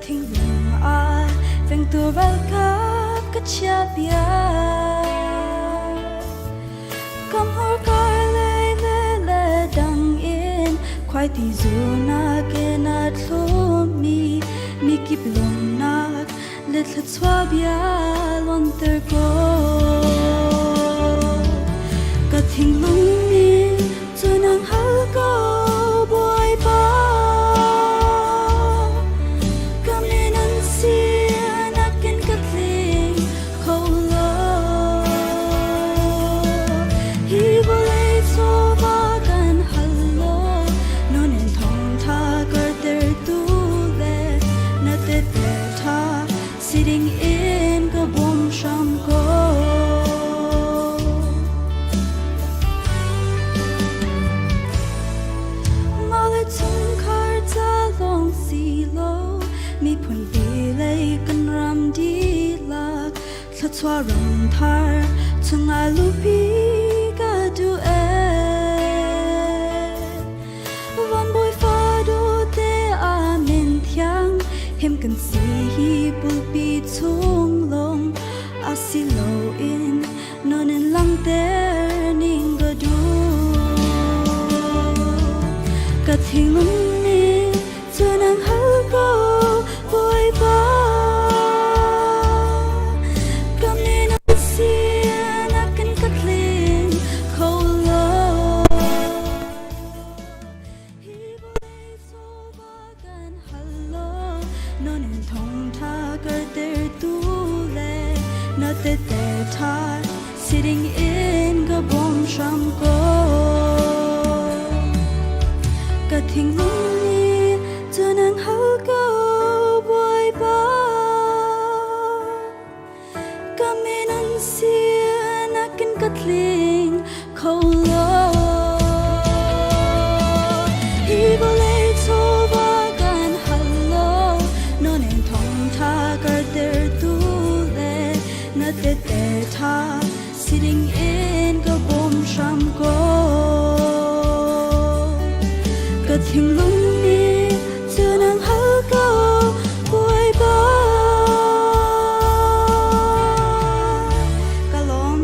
thình lung à veng tu val kap ka chia bia kam hor kar le dang in khoai ti zu na ke na thlu mi kip lung na le thla chwa bia lon ter ko ka thing lung ni chu nang hal ko boy pa kam ne nan si na ken ka thing ko lo hi volay so ba kan hallo non en thong tha kar ter tu le na te tha sitting in ka bom sham ko mi phun bi lei kan ram di lak thla chwa ram thar chunga lu pi ka du e van boy fa do te a min thyang hem kan si hi pul pi chung long a si lo in non en lang ter ning ga du ka thing lung ni chu nang hal ko boy ba kam ne na si na kan ka tling ko lo hi boy so ba kan hallo non en thong tha kar ter tu le na te tha sitting in ga bom sham ko ka thing lung ni chu nang hal ko boy ba kam ne nan si na kan ka tling ko lo hi volay so ba kan hallo non en thong tha kar ter tu le na te tha sitting in ka bom sham ko ka thing lung ni chu nang hal ko boy ba kalom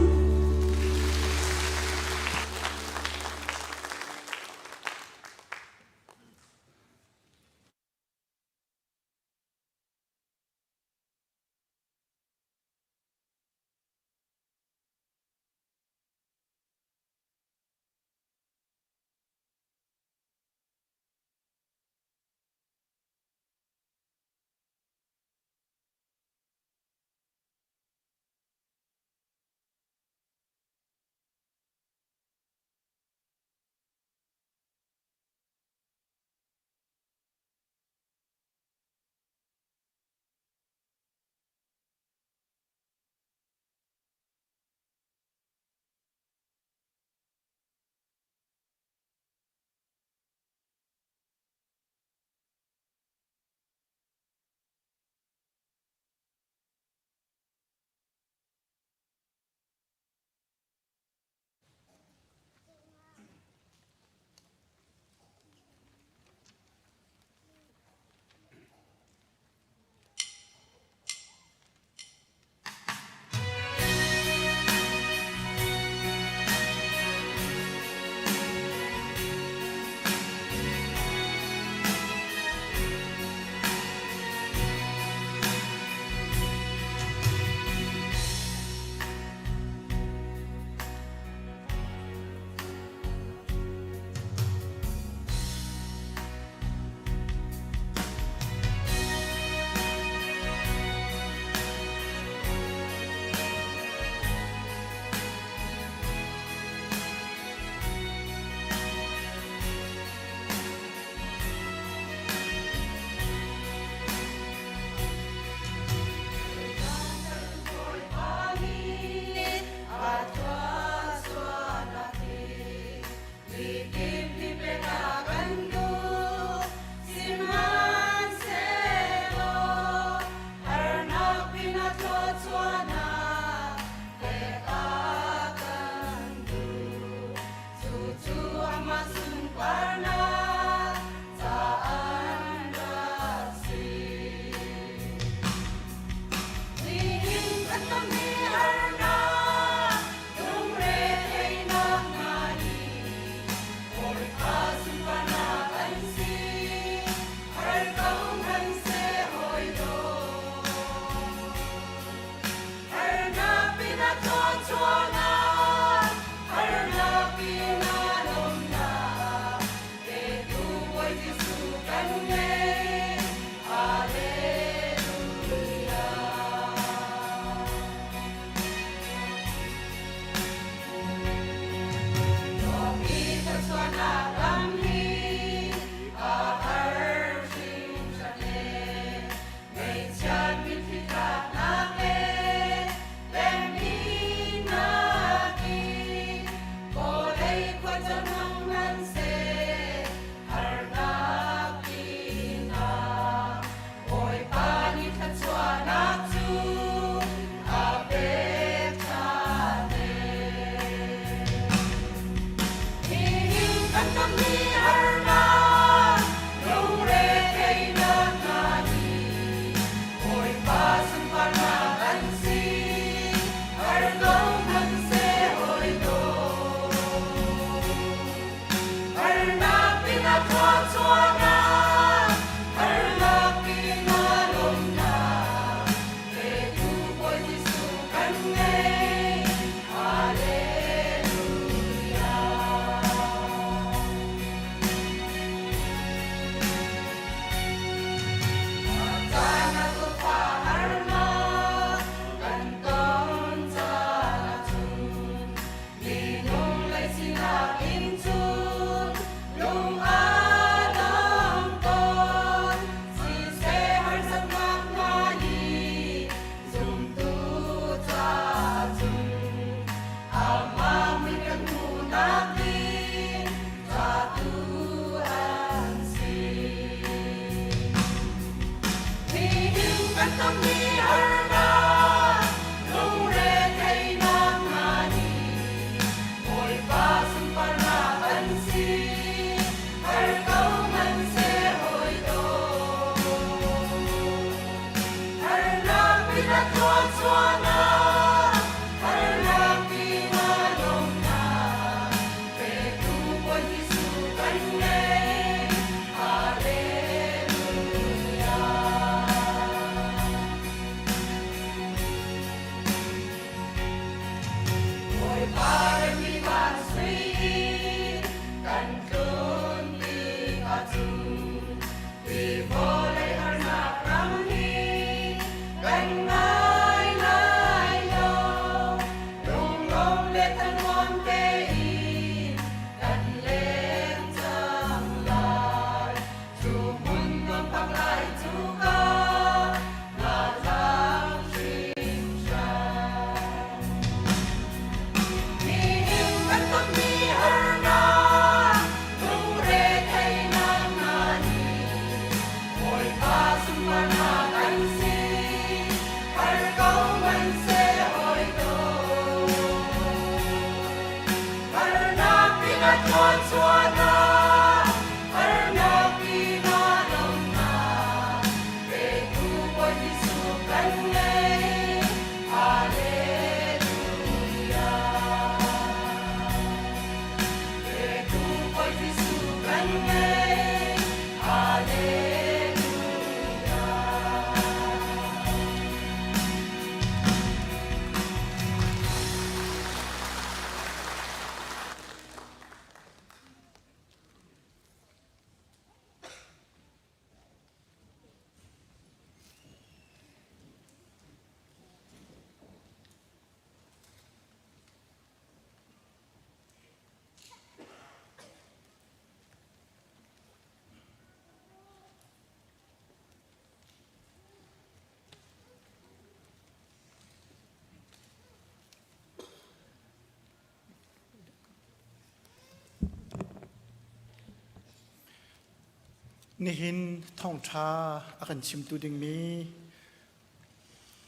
nihin thong tha akan chim tu ding mi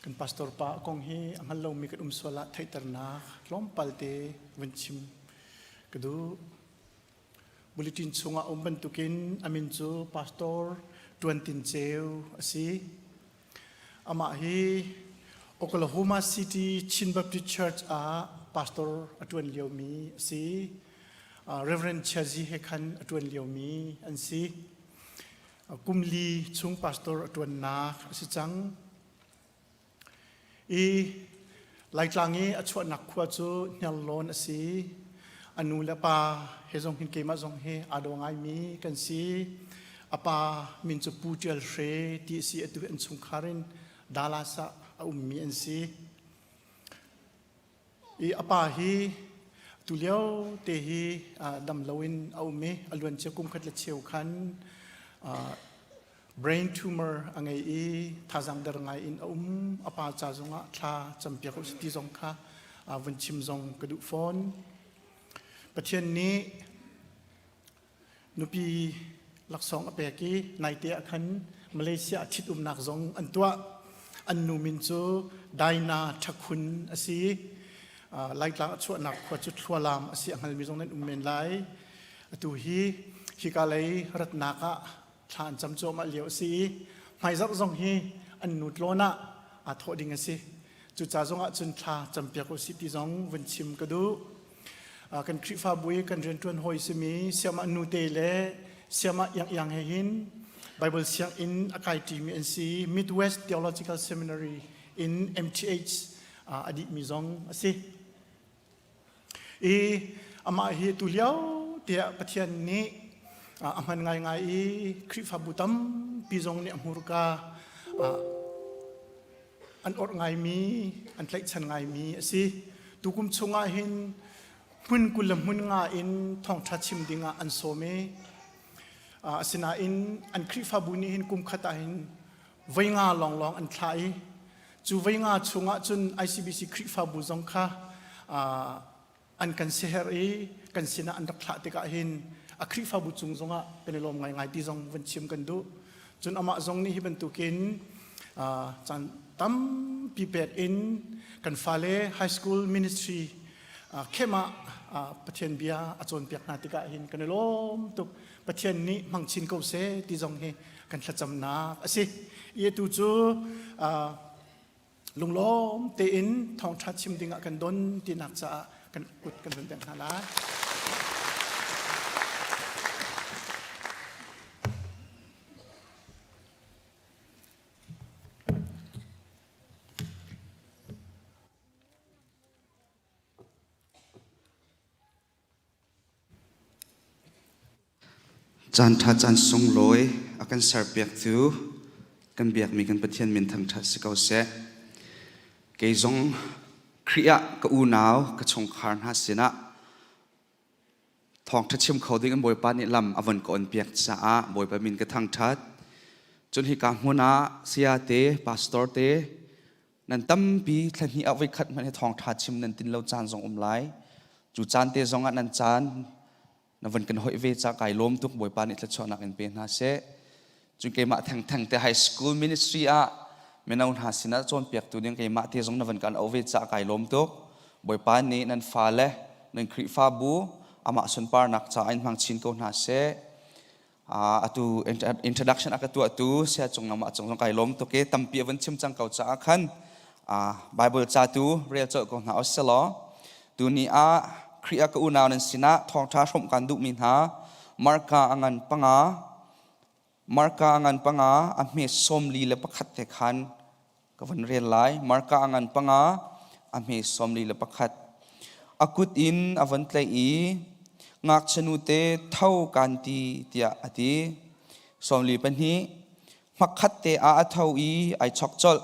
kan pastor pa kong hi angal lo mi kan swala thaitar na lom palte wen chim kadu bulletin chunga ban tukin amin chu pastor tuantin cheu asi ama hi Oklahoma City Chin Baptist Church a pastor atun liomi asi Reverend Chazi Hekhan atun liomi ansi kumli chung pastor atun na si chang i laitlangi achwa nakwa chu nyalon asi anula pa hezong hin kema zong he adongai mi kan si apa min chu putial hre ti si atu an chung kharin dalasa ummi an si i apa hi tuliao te hi dam lawin aume alwan che kum khat la cheu khan brain tumor angai i thazang dar ngai in apa cha zonga tha champia ko sti zong kha van chim zong kadu phone pathian ni nupi laksong apeki naite akhan Malaysia thit nak zong antwa annu min chu daina thakun asi laitla chu nak khwa chu thwalam asi angal mi zong nen men lai atu hi hikalai ratnaka than cham cho ma leo si mai zak zong hi annu tlona a thoding asi chu cha zonga chun tha champia ko city zong wen chim kadu kan krifa bui kan ren tuan hoi simi siama nu te le siama yang he hin Bible siang in akai ti mi nc Midwest Theological Seminary in MTH adi mi zong asi e ama hi tu liao te pathian ni aman ngai ngai krifa butam pi zong ni amurka an or ngai mi an tlai chan ngai mi asi tukum chunga hin hun kulam hun nga in thong tha chim dinga an some asina in an krifa buni hin kum khata hin vainga long long an thlai chu vainga chunga chun ICBC krifa bu zong kha an kan seher e kan sina an rakha te ka hin a krifa bu chung zonga penelom ngai ngai ti zong van chim kan du chun ama zong ni hi ban tukin จันตั้มปีเป็ดอินกันฟาเลไฮสคูลมินิสทรีเข้มาประเทศเบียอาจารย์เปียกนาติกาหินกันล้มตุกประเทศนี้มังชินเกาเซที่จงเฮกันขัดจำนาสิเยตูจูลุงล้มเตอินทองชัดชิมดิงกันดนที่นักจะกันกุดกันเป็นแต่งฮาลาจันทัดจันทรงลอยอาการสารเปียกตูกันเบียกมีกันประเทศมินทางทัดสกาวเสเกยจงครียกอูนาวกระชงคาร์ฮัสสินะทองทัดชิมเขาด้วยกันบอยปานิลำอวันก่อนเปียกจ้าบอยปามินกระทางทัดจนฮิกาหัวนาเสียเตพาสตอร์เตนันตั้มปีทันฮีเอาไว้ขัดมันให้ทองทัดชิมนันตินเราจานทรงไลจูจานเตจงอันนันจานนวันกันหอยเวจากไก่ล้มทุกบอยปานิทชอนักเป็นเป็นฮาเซจุนเกมาแทงแต่ไฮสคูลมินิสทรีอะเมื่อนาหาสินะจนเปียกตัวยังเกมาเทจงนวันกันเอาเวจากไก่ล้มทุกบอยปานินันฟาเลนันคริฟาบูอามาสุนปาร์นักจ่าอินมังชินโกนาเซอะตูอินโทรดักชันอะตัวตูเสียจงนำมาจงไก่ล้มทุกเกตัมปีวันชิมจังเก่าจากขันไบเบิลจ่าตูเรียลเจ้าโกนาอัสเซลอตัวนี้ครียกอูนาวนันสินะทองท้าชมกันดุมินหามาร์กาอังันปังอาอันเมสอมลีเลปขัดเทคันกับวันเรียนไลมาร์กาอังันปังอาอันเมสอมลีเลปขัดอากุดอินอวันเตอีงักชนุเตเท่ากันตีเตียอดีสอมลีเป็นนี้มักขัดเตอาเท่าอีไอช็อกจอล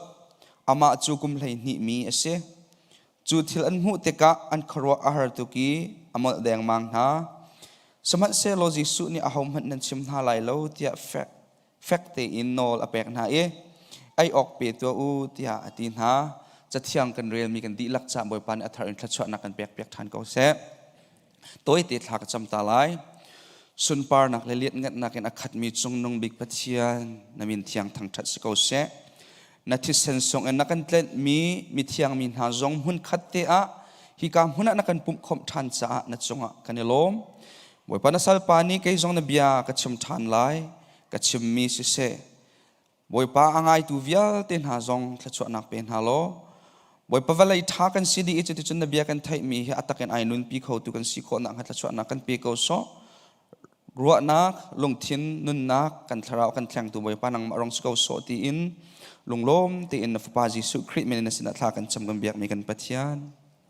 อามาจูกุมไหลนิมีเอเซจูทิลอันหูเตกะอันครัวอาหารตุกีอมดแดงมังนาสมัติเซโลจิสุนี่อาหอมหันนันชิมนาไลโลเตียแฟกเตอินโนลอเปกนาไอออกเปตัวอูเตียอตินหาจะเที่ยงกันเรียนมีกันดีลักษณะบอยปันอัฐรินทรัชนักกันเปียกทานเกาเซตัวติดหลักจำตาไลสุนปาร์นักเลียดเงินนักกันอคัดมีจงนงบิกปัทยานนามินเที่ยงทางทัศเกาเซนาทิเซนสงนักกันเล่นมีเที่ยงมีหาจงหุ่นขัดเตะฮิกามหุ่นนักกันปุ่มคมทันจ้านัดจงกันเอลมบอยปานสัลปานีเกยจงนบียกัดชิมทันไลกัดชิมมีสิเซบอยปาอ่างไอตูวิลเต็นหาจงทัชวนักเป็นฮาโลบอยปาเวลัยทักกันสิดีอิจติจนนบียกันไทยมีอัตกันไอนุนปีเขาตุกันสิโคนักทัชวนักกันปีเขาโซรัวนักลงทินนุนนักกันทาราวกันแข่งตัวบอยปานังมารองสกาวโซตีอินลุงล้มตีอินฟปาจิสุคริตเมนสินัทลากันจำกันเบียกมีกันปัจจัย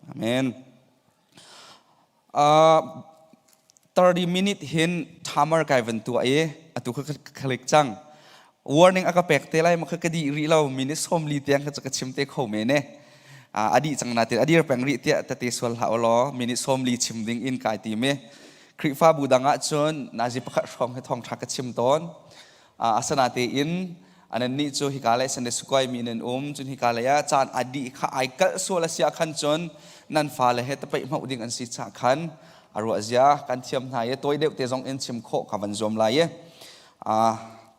อาเมน30 minute เห็นทามาร์ไกวันตัวอตุคือคลิกจัง warning อากาเปกเตลัยมันคือกระดีรีเรามินิสอมลีเตียงก็จะกระชิมเตะเขาเมเน่อดีจังนาเตอดีแปลงรีเตียแต่เตสวลหาล้อมินิสอมลีชิมดิ้งอินกายตีเมคริฟ้าบูดังอ่ะจนนาจิปะรองให้ทองทักกระชิมตอนอาสนาเตอินอันนั้นนี่จูฮิกาเลสันเดสกอยมีนันจุนฮิกาเลยจานอดีข้าไอกัลส่วนละเสียขันจนนันฟ้าเลยเหตุไปมาอุดิงอันสิจาขันอารวาเซียกันเทียมนายตัวเด็กเตจงเอ็นชิมโคกับวันจอมลาย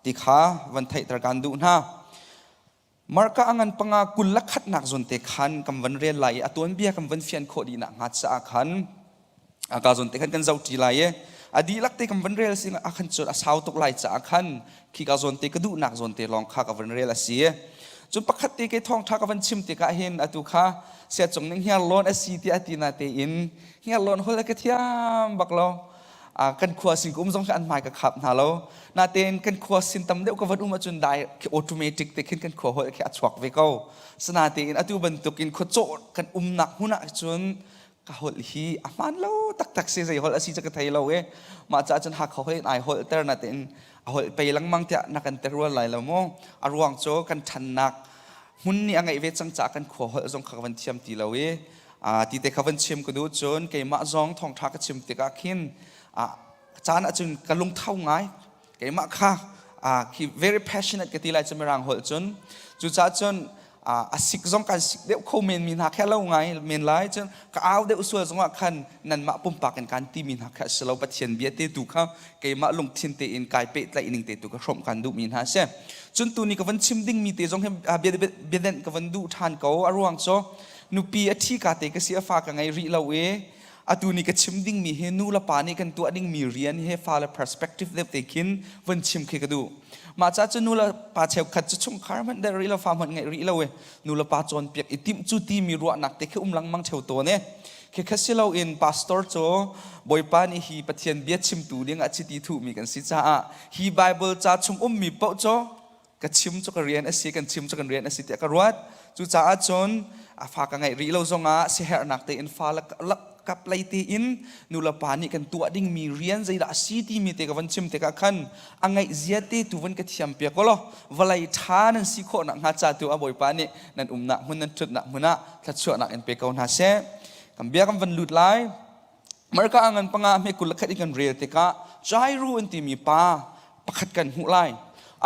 ติขาวันไทยตระการดูนะมาร์กอังันปังอากุลลักขัดนักจนเตขันกับวันเรียนลายตัวเบียกับวันเฟียนโคดีนักงัดสะขันอากาศจนเตขันกันเจ้าจีลายอดีลักเตกับวันเรียนสิงอาขันจนอาสาวตกลายสะขันขี้กาจนเตกดูนักจนเตลองข้ากับวันเรียนละเสียจนปักขัดเตกทองทักกับวันชิมเตกะเห็นอตุข้าเสียจงนึงเฮียล้นสีเตียตีนาเตอินเฮียล้นหัวเล็กเทียมบักเรากันขวาสิงกุมจงอันหมายกับขับนาเรานาเตนกันขวาสินตำเดียวกับวันอุมาจุนได้คือออโตเมติกเตขึ้นกันขวาหัวแค่อัดชวักไว้ก็สนาเตอินอตุบันตุกินขวดโจกันหนักหุ่นจุนกะหัวฮีอามันเราตักเสียใจหัวสีจะกระไทยเรามาจากจนหักเขาให้นายหัวเตอร์นาเตนหัวไปลังมังเตะนักกันเตอร์วันไหลเราโม่อารวงโจกันทันนักหุ่นนี่อังไงเวจังจากกันขวาจงขับวันเทียมตีเราตีเตขับวันเทียมก็ดูจนเกมาจงทองทักเทียมเตกะขินจานจุนกันลงเท่าไงเกมาค่ะคือ very passionate กันตีไรจะไม่รังหัวจนจุจ้าจน สิกซองการสิกเดียวเขาเมนมีนักแค่เล่าไงเมนไลจนก็เอาเดียวส่วนสงฆ์ขันนั่นมาปุ่มปากกันการตีมีนักแค่สลาวปัจเจียนเบียเตตุเขาเกี่ยมาลงทิ้งเตอินกายเปตไลอินิงเตตุก็ชมกันดูมีนักเช่จนตัวนี้ก็วันชิมดิ้งมีเตจงให้เบียเดนก็วันดูทานเขาอารวงโซนุปีอธิกาเตก็เสียฟ้ากันไงริลาเวตัวนี้ก็ชิมดิ้งมีเฮนูละปานี่กันตัวดิ้งมีเรียนเฮฟ้าละ perspective เด็กเตกินวันชิมเคก็ดูมาจากจนูละปาเชลขัดจะชุ่มคาร์มันได้ริลาฟามันไงริลาเวนูละปาจนเปียกอิติมจุตีมีรัวหนักแต่แค่ลังมังเชลตัวเนี่ยแค่สิเราอินพาสตอร์โจบอยปานี่ฮีปะเทียนเบียดชิมตูเลี้ยงอาชิติถูมีกันสิจ้าฮีไบเบิลจ้าชุ่มมีเป้าโจก็ชิมจกันเรียนสิกันชิมจกันเรียนสิเตะกรัวจูจ้าจนฝากกันไงริลาจงเสียหนักแต่อินฟ้าละกับไลตีอินนูละปานี่กันตัวดิ้งมีเรียนใจละสีที่มีเตกวันชิมเตกขันอังไงเสียเตตุวันกระเทียมเปียกก็ล้อวลัยท่านันสิโคนักหาจ่าตัวบ่อยปานี่นั่นนักหุ่นนั่นจุดนักหุ่นน่ะทัดชั่วนักเอ็นเปกเอาหน้าเสกันเบียกันวันหลุดไล่เมื่อก็อังเงินปังอาเมกุลขัดกันเรียเตกะใจรู้อันที่มีปาประคัดกันหุไล่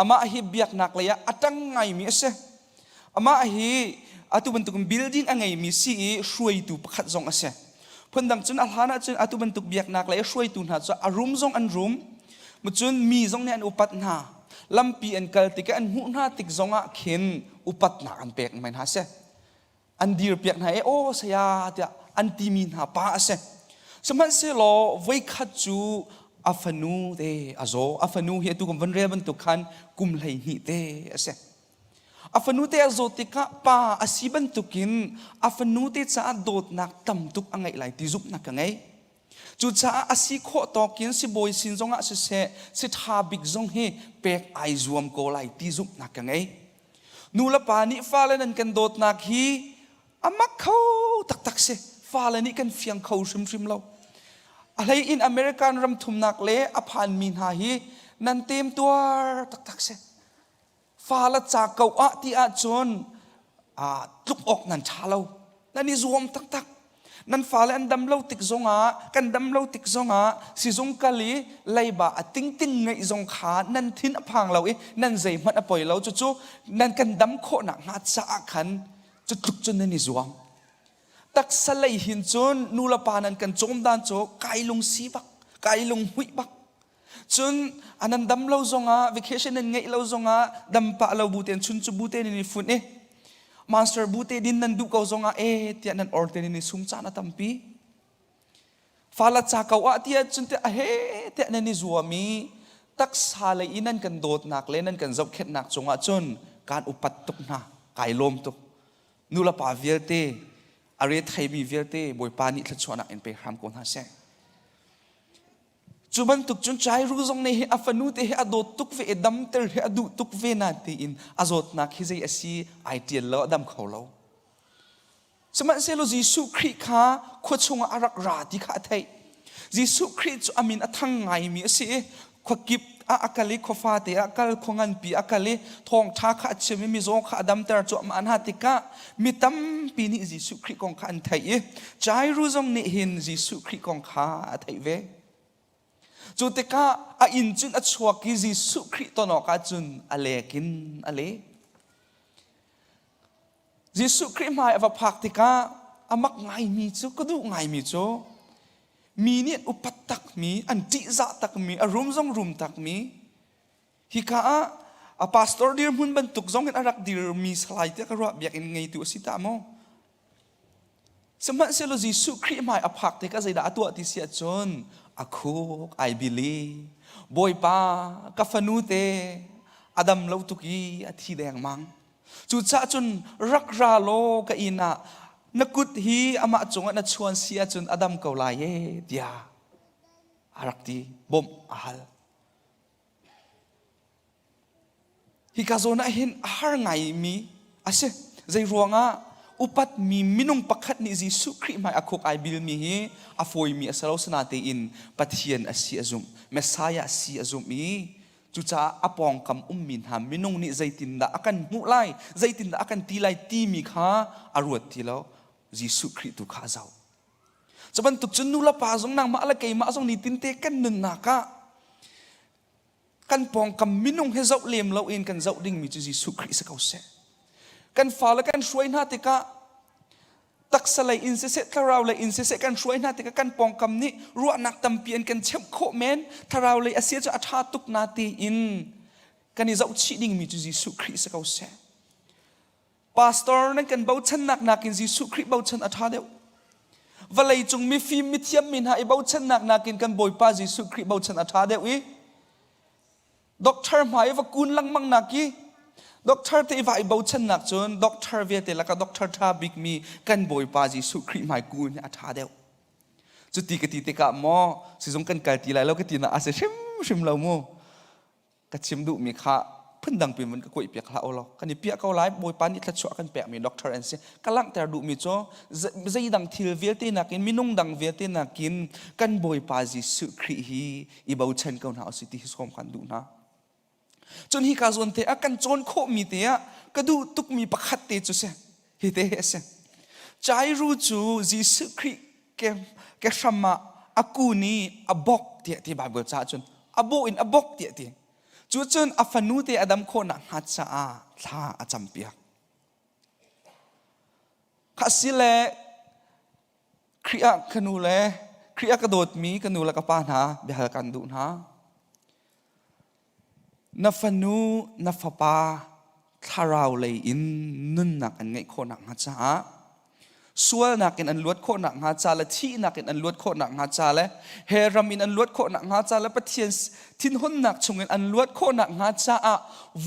อามาฮิเบียกนักเลยอะอัตังไงมีเสอามาฮิอัตุบันตุกบิลดิ้งอังไงมีสีช่วยตัวประคัดซองเสพนดังจนอัลฮานะจนอัตุบันตุกเบียกนักเลยช่วยตุนหาจนอารมณ์ซองอันรุมมุจนมีซองเนี่ยอันอุปัตนาลำปีอันกัลติกอันหุ่นหาติกซองอ่ะเข็นอุปัตนาอันเปียกไม่หาเสอันดีร์เปียกไหนโอ้เสียเดียอันตีมีหาป้าเสสมัยเสลอไว้ขัดจูอัฟนูเตอโซอัฟนูเฮตุกุมวันเรียบันตุขันกุมไหลหิเตเสอัฟนูเตอโซติกะป้าอาศิบันตุกินอัฟนูเตจะโดดนักตั้มตุกอังไงไหลติจุบนักอังไงจุดจะอาศิโคตอกินสิบอยสินจงอาเสสิทาบิกจงเฮเปกไอจวมโกไหลติจุบนักอังไงนูละปานิฟ้าเลนันกันโดดนักฮีอามักเขาตักเสฟ้าเลนี่กันเฟียงเขาชิมเราอะไรอินอเมริกันรำทุมนักเละอภันมินหาฮีนันเต็มตัวตักเสฟ้าละจากเกาอะที่อาจนลุกออกนั่นชาเรานั่นนี่รวมตักนั่นฟ้าละอันดำเราติกจงกันดำเราติกจงสิจงกะลีไลบะติ้งไงจงขานั่นทิ้นอพังเรานั่นใจมันอปล่อยเราจู่นั่นกันดำโคหนักหาจะขันจุดลุกจนนั่นนี่รวมตักสลายหินจนนูละปานันกันจมดานโจกายลงสีบักกายลงหุยบักจนอันนั้นดำเราจงvacation นั่นไงเราจงดำปะเราบูเตนชุนจูบูเตนนี่ฝุ่นมาสเตอร์บูเตดินนั่นดูเขาจงเที่ยนั่นออร์เตนนี่สุ่มจานตั้มปีฟ้าละจากเขาที่จนเที่ยนั่นนี่จัวมีตักสาเลยนั่นกันโดดนักเลยนั่นกันจับเข็ดนักจงจนการอุปัตตุกนะกายลมตุกนูละปาเวลเตอารยไทยมีเวลเตบอยปานิทัดชวนักเอ็นไปหามคนหาเสจุบันตุกจนใจรู้จงในอัฟนูเตะอดตุกเวดัมเตอร์อดุตุกเวนาตีอินอจดนักฮิเจอสีไอเดียแล้วดัมเขาเราสมัยเซโลจีสุครีข้าขวดชงอารักราที่ข้าไทยจีสุครีจอามินอทั้งไงมีสิขวกิบอากาลิขฟ้าเตะอากาลขงันปีอากาลิทองท่าข้าเชื่อมีจงข้าดัมเตอร์จอามันหัติกะมีตั้มปีนี้จีสุครีของข้าไทยใจรู้จงในหินจีสุครีของข้าไทยเวจุดที่ข้าอินจุนอัจฉริกิจิสุคริตโนกาจุนอเลกินอเลจิสุคริมาอวพักที่ข้ามักไงมีจูก็ดูไงมีจูมีเนี่ยอุปตักมีอันติจัตักมีอารมณ์จงรุมตักมีฮิข้าพาสตอร์ดีร์มุนบรรทุกจงกันอารักดีร์มีสไลด์ที่ข้ารู้แบบยังไงตัวสิตามอสมัยเซลจิสุคริมาอพักที่ข้าใจด่าตัวที่เสียจนaku I believe boy pa kafanute adam lautuki athi deng mang chu cha chun rakra lo ka ina nakut hi ama chunga na chuan sia chun adam ko lai ye dia arakti bom ahal hi ka zona hin har ngai mi ase zai ruanga upat mi minung pakhat ni Jesu Christ mai akok ai bil mi hi afoi mi asalo sanate in pathian asi azum messiah asi azum mi chucha apong kam min ham minung ni zaitin da akan mu lai zaitin da akan ti lai ti mi kha aruat ti lo Jesu Christ tu kha zau chaban tuk chun nu la pa jong nang ma la kai ma jong ni tin te kan nun na ka kan pong kam minung he zau lem lo in kan zau ding mi chu Jesu Christ ka se กันฟ้าและกันช่วยนาติกะตักสลายอินเสเซทาราวเลยอินเสเซกันช่วยนาติกะกันปองคำนี้รัวนักตำเปียนกันเชื่อมโคเมนทาราวเลยอาเซียจะอัฐาตุกนาตีอินกันนี่จะอุชิดิ่งมีจุยิสุคริสเขาเสพาสตอร์นั่นกันเบาชันนักอินยิสุคริสเบาชันอัฐาเดียววันเลยจงมีฟิล์มมิเทียมมินหาเบาชันนักอินกันบ่อยป้ายิสุคริสเบาชันอัฐาเดียวด็อกเตอร์หมายว่ากุนลังมังนักด็อกเตอร์ที่ว่าไอ้บ่าวฉันนักจนด็อกเตอร์เวทแล้วก็ด็อกเตอร์ท่าบิ๊กมีกันบ่อยป้าจีสุครีหมายกุนอัฐาเดียวจุดที่กติเตกะมอสิสงกันกันตีไรแล้วกติน่ะอาเซชิมเราโมกัดชิมดูมีค่าเพิ่นดังเป็นมันก็กุยเปียกละเอาเรากันนี่เปียกเขาไล่บ่อยป้านี่ทัดชัวกันแปะมีด็อกเตอร์อันเสียกำลังแต่ดูมีจ้อใจดังทิลเวทนักกินมีนุ่งดังเวทนักกินกันบ่อยป้าจีสุครีฮีอีบ่าวฉันก็น่าเอาสิที่สมกันดูนะจนฮิกาจนเตะกันจนโคมีเตะก็ดูตุกมีประคัตเตจุเสฮิเตเสใจรู้จูจิสุคริแกชมาอากูนีอบอกเตะที่บาเบิลจ้าจนอโบอินอบอกเตะที่จูจนอัฟนูเตะอดัมโคนักฮัตซาลาอาจัมเปียข้าสิเลครีอาขนูเลครีอากระโดดมีขนูละกับปานาเบียกันดูนะนัฟนูนัฟปาทาราวเลยอินนุนนักอันไงโคนักฮัจจาส่วนนักอันลวดโคนักฮัจจาและที่นักอันลวดโคนักฮัจจาและเฮรามินอันลวดโคนักฮัจจาและปะเทียนทินหุนนักชงอันลวดโคนักฮัจจา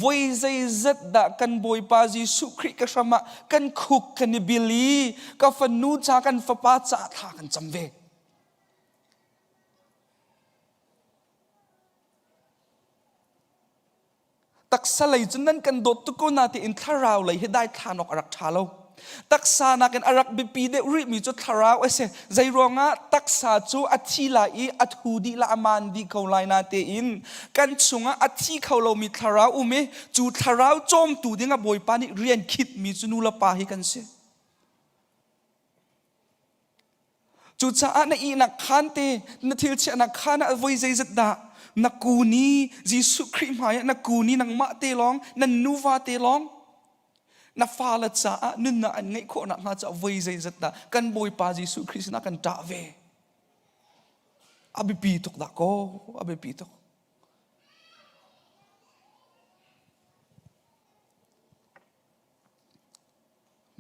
วัยใจจัดดักกันบอยปาจิสุคริกชมากันคุกกันบิลีกับฟนูจากันฟปาจาทากันจำเวตักษาเลยจนนั้นกันโดดตุกุนาที่อินทาราวเลยให้ได้ทานออกอารักทาโลตักษานักกันอารักบิปีเดริมีจุดทาราวเอเซใจรองะตักษาจูอัติลาอีอัตฮูดีละอามันดีเขาไลนาเตอินกันชุงะอัติเขาเรามีทาราวอุเมจูทาราวโจมตูดิ้งบอยปานิเรียนคิดมีจุนูละปาฮิกันเซจูจ้าในอีนักขันเตนทิลเชนักขันอวัยใจจัดดานักกูนียิสุคริมหายนักกูนีนักมาเตลองนันนูวาเตลองนักฟาลจ้านุนนักอันไงโคนักมาจะวัยใจจัดดากันบอยปายิสุคริสนักกันตาเวอบิปีตุกดะโกอบิปีตุก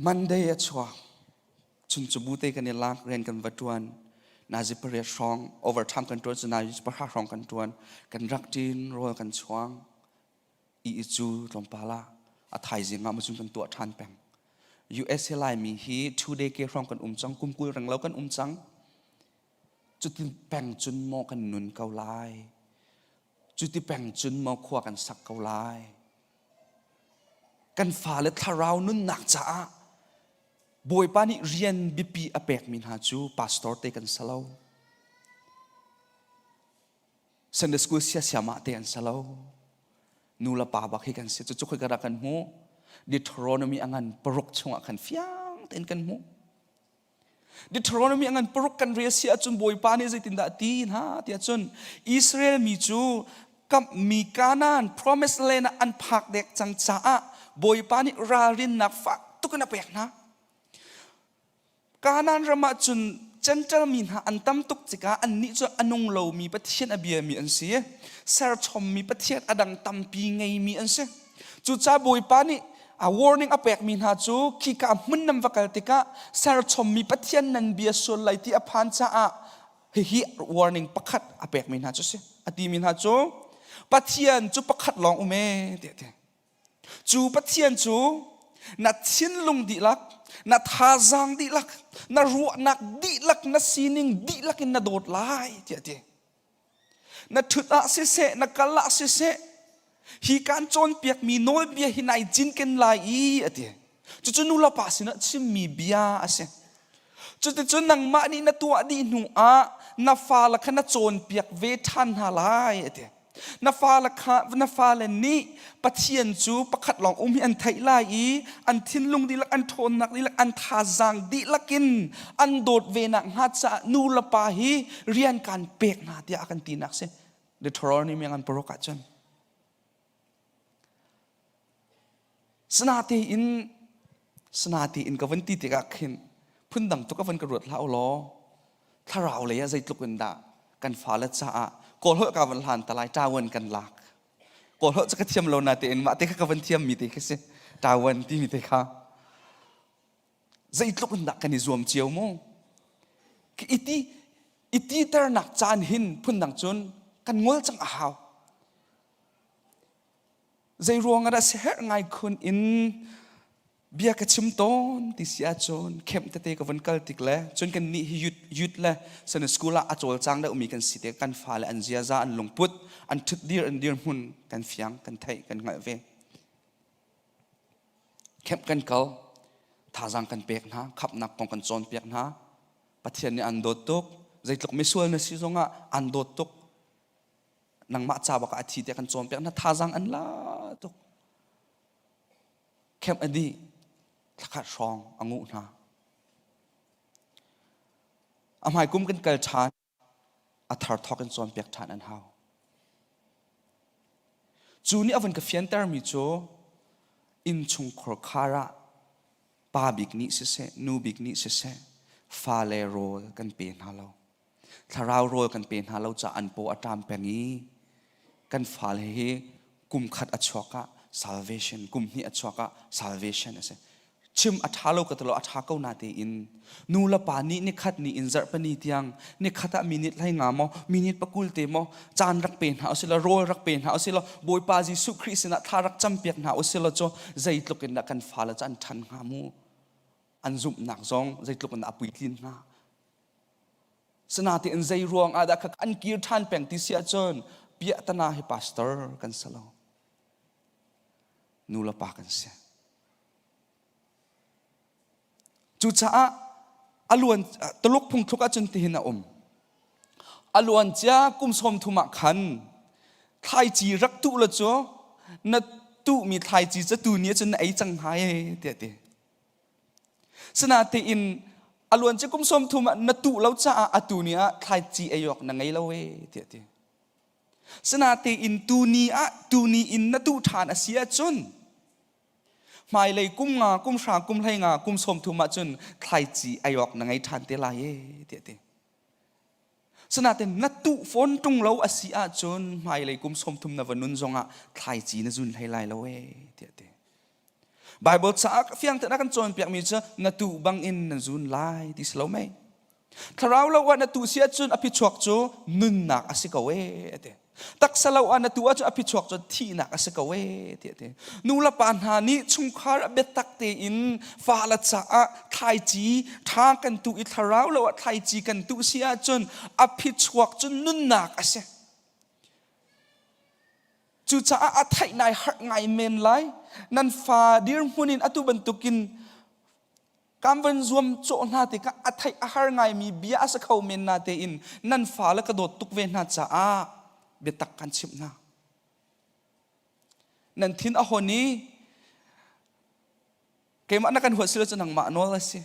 มันได้ยัชัวชุนจุบูเตกันในลักเรียนกันวัดวันนาจิปเรียชอง overtime กันตัวจะนาจิปหาชองกันตัวกันรักดินรอยกันช่วงอีจูลมปาลาอาไทยจิงามาจุนกันตัวทันแปง US ไลมีฮี 2 day เกี่ยวรองกันจังกุมกุยรังเล่ากันจังจุดที่แปงจุนโมกันนุนเกาไลจุดที่แปงจุนโมขวากันสักเกาไลกันฝ่าและทาราวนุนหนักจ้าบอยปานิเรียนบิปีอเปกมินหาจูพาสตอร์เตกันสลาวซันเดย์สคูลเสียมาเตกันสลาวนูละปาบักให้กันเสียจุกให้กระกันหูดิทรอนมีอังันปรกชงกันฟิยังเต็นกันหูดิทรอนมีอังันปรกกันเรียเสียจนบอยปานิจะตินดาตีนฮะที่จนอิสราเอลมีจูกับมีกานัน promise land อันพักเด็กจังจ้าบอยปานิรารินนักฟักตุกันอเปกนะการนั้นเรามาจนจันทร์มีหาอันตั้มตุกจิกาอันนี้จะอนุงเรามีประเทศอเบียมีอันเสียเซอร์ชมมีประเทศอดังตั้มปีไงมีอันเสียจุดจ้าบอยปานี่warning อเปกมีหาจูขี้กามันนำวักติกาเซอร์ชมมีประเทศนันเบียส่วนไหลที่อภันจ้าฮี warning ประคัดอเปกมีหาจูเสียอดีมีหาจูประเทศจูประคัดลองอุเมเดจูประเทศจูนัดชินลุงดีลักนัดทาจังดีลักนัดรัวนักดีลักนัดซีนิงดีลักนัดโดดไล่เดี๋ยวนัดถุดอาเสะนัดกะละเสะฮีการโจนเปียกมีโนเบียหินายจินกันไล่เดี๋ยวจุนูละปัสนะชิมีเบียเสะจุนังมานี่นัดตัวดีหนูนัดฟ้าละขณะโจนเปียกเวทันหาไล่เดี๋ยวนัฟาละค่ะนัฟาละนี้ปัจเจียนจูประคัดลองมีอันไทยลายอันทิ้นลุงดีลักอันโทนนักดีลักอันทาจังดีลักินอันโดดเวนักฮัจจะนูละปาฮีเรียนการเปกนาที่อากันตีนักเสเดทรอนี่มีอันโปรกัดจนสนาทีอิน สนาตีอินกับวันตีติกาขินพุ่นดังตุกวันกระโดดเล่าล้อถ้าเราเลยใจตุกันดากันฟ้าละจ้าโกลเหกาวันหลานตะไลจ้าวันกันหลักโกลเหจะกระเทียมเรานาตีอินมาตีกับวันเทียมมีตีแค่เสียจ้าวันที่มีตีค่ะใจตุกันดากันนิจวมเจียวโมอิตีเตอร์นักจานหินพุ่นดังจนกันงวลจังอ้าวใจรวงอะไรเสียไงคุณอินเบียกชิมต้นที่เสียจนเข้มเตะกับวันเกิดติกแล้วจนกันนี่หยุดแล้วสนสกุลอาจจะจังได้มีกันสิเตกันฟ้าและอันเจียซาอันลงพุทอันทุดดีอันเดียร์หุ่นกันเฟียงกันไทยกันไงเวเข้มกันเกาท่าจังกันเปียกนะขับนักปองกันโจนเปียกนะปะเทียนนี่อันโดดตกใจตกไม่ส่วนนะสิจงอ่ะอันโดดตกนังมาจ่าบอกอาทิตย์กันโจนเปียกนะท่าจังอันละตกเข้มอันดีทักขัดรองอังูนะอามายกุ้มกันเกลชานอัฐารทอกันโจนเปียกชานอันเฮาจูนี่อวันกับเฟียนเตอร์มิโจอินชุงครคาระปาบิกนิเสนูบิกนิเสฟาเลโรกันเป็นฮาเราถ้าเราโรกันเป็นฮาเราจะอันโปอัตามเป็นนี้กันฟาเลเฮกุมขัดอัชวกะ salvation กุมนี่อัชวกะ salvation เสชิมอัฐาเราก็ตลอดอัฐาเก้านาทีอินนูละปานี้นี่ขัดนี่อินจัดปนีเตียงนี่ขัดมินิทให้งามมินิทปะกุลเตมจานรักเป็นหาเอาสิละโรยรักเป็นหาเอาสิละบอยปาจิสุคริสนะทารักจำเปียกหาเอาสิละโจใจตกกันนักกันฟ้าละจันทันหามูอันซุบหนักซองใจตกกันอับวิลินนะสนาที่อันใจรวงอาดักอันกีร์ทันแปลงที่เสียจนเปียตนาให้พาสเตอร์กันสลาวนูละปากันเสียจุจ้าอลวนตลุกพุงทุกอาจนตีนอมอลวนจ้ากุมสมทุมาขันไทยจีรักตุละจ้ะนัดตุมีไทยจีจะตุนี้จนไอจังหายเดียดสนาตีอินอลวนจ้ากุมสมทุมานัดตุเราจ้าอตุนี้ไทยจีไอยอกนังไงเราเเดียดสนาตีอินตุนี้อินนัดตุฐานอาเซียจนหมายเลยกุมงากุมชากุมไทยงากุมสมทุมาจนไทยจีไอออกนังไงทันเตลายเดียดสนาเตนัตุฝนตรงเราอาเซียจนหมายเลยกุมสมทุมนวันนุนจงอ่ะไทยจีนจุนไทยลายเราเดียดไบเบิลสักเฟียงแต่นักกันจนเปียกมีเจนัตุบังอินนจุนลายดิสเราไหมถ้าเราว่านัตุเสียจนอภิชวกโจนุนนักอาศิกเวเดตักสลาวอันตัวจะอภิชวกจนที่นักอาศัยเวเดียดนูละปัญหานี้ชุงคาร์เบตักเตอินฟาลัดสะไทยจีทางกันตุอิทาราวแล้วไทยจีกันตุเสียจนอภิชวกจนนุนนักอาศัยจุจ้าอัฐินายหักไงเมนไลนันฟาดิร์มุนินอตุบันตุกินกำวันรวมโจนาติกะอัฐิอาหารไงมีเบียสเขาเมนนาเตอินนันฟาและกระโดดตุกเวนาจ้าเบตักกันชิมนะนั่นทิ้งอโหนี้เกมันนักกันหัวสิลจนหนังมาโนละสิ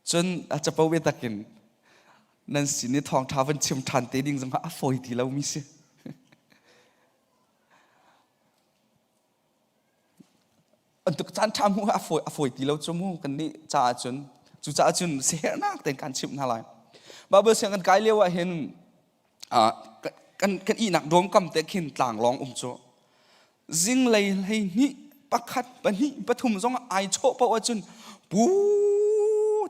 จนอาจจะเป่าเบตักินนั่นสินี่ทองท้าวันชิมทันเตดิ้งจังหวะอโฟยทีเรามีสิอันตุกจานทำหัวอโฟยทีเราจมูกกันนี่จ่าจนจ่าจนเสียนักแต่การชิมนั่นแหละบาเบอร์เสียงกันไกลเรียกว่าเห็นกันอีนักดวงกำเตะขินต่างร้องโจจิงเลยนี่ปักขัดปนี่ปฐุมจงไอโชปะว่าจุนปู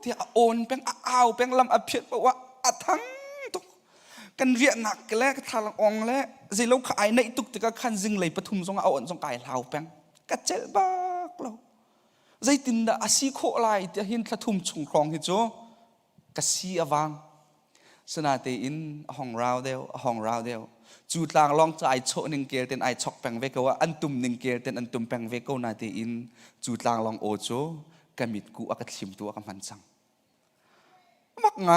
ที่โอนเป็นอ้าวเป็นลำอภิษปะว่าอัทั้งตุกกันเรียนหนักกันแล้วทางองแล้วจิเราขายในตุกติกขันจิงเลยปฐุมจงเอาอ่อนจงไก่เหล่าเป็นกัดเจ็บบักเราใจตินดาอาศิโคไลที่เห็นปฐุมชงครองที่โจกัสีอวังสนาเตอินห้องราวเดียวจูตลางลองจะไอโชหนึ่งเกลเต็นไอช็อกแปงเวกว่าอันตุมหนึ่งเกลเต็นอันตุมแปงเวกนาเตอินจูตลางลองโอโจกันมิดกูอักชิมตัวกันมันจังมักไง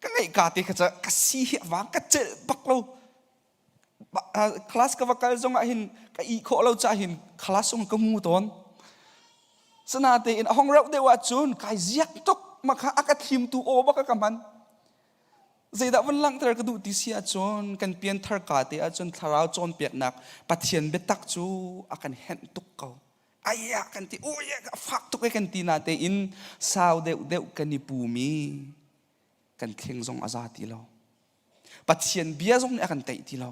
ก็ไงกาติก็จะกสีวางก็เจ็บบักเราคลาสก็ว่าการจงหินก็อีโคเราจะหินคลาสจงก็มูตอนสนาเตอินห้องเราเดียวจูนกายเสียกตกมาค่ะอักชิมตัวโอบักกันมันใจดาวันหลังเธอกระดูติเสียจนกันเปลี่ยนทาร์กาเตียจนทาราวจนเปียกหนักปัจเจียนเบตักจูอากันเห็นตุกเขา aya kan ti oye fak to kan ti na te in sao deu kan ni pu mi kan theng zong azati lo pathian bia zong ne kan tai ti lo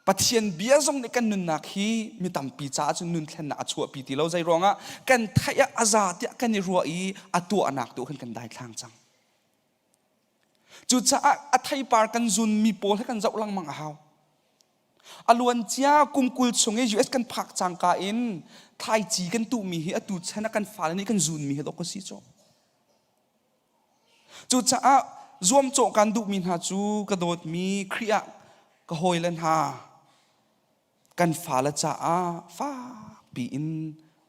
pathian bia zong ne kan nun nak hi mi tam pi cha chu nun thlen na chua pi ti lo zai ronga kan thaya azati kan ni ruai atu anak tu kan dai thlang chang chu cha a thai par kan zun mi pol kan zau lang mang haw aluan chia kumkul chunge US kan phak chang ka in thai chi kan tu mi hi atu chana kan fal ni kan zun mi he do ko si cho chu cha zoom cho kan du min ha chu ka dot mi khria ka hoilan ha kan fala cha fa pi in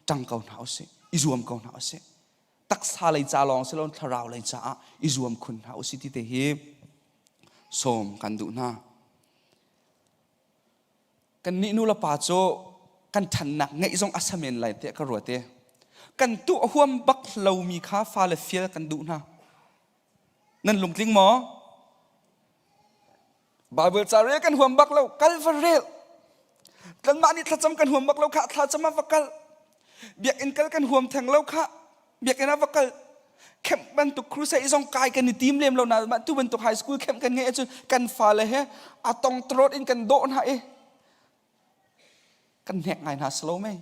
tang kaun ha se i zoom kaun ha se tak sa lai cha long se lon tharau lai cha i zoom khun ha si ti te hi som kan du na kan ni nu la pa cho kan than nak ngai zong asamen lai te ka ro te kan tu huam bak lo mi kha fa le fiel kan du na nan lung tling mo bible chare kan huam bak lo calvary kan ma ni thacham kan huam bak lo kha thacham vakal biak in kal kan huam thang lo kha biak ena vakal kem ban tu crusade zong kai kan ni team lem lo na ma tu ban tu high school kem kan nge chu kan fa le he atong trot in kan do na e kan hek ngai na slow mai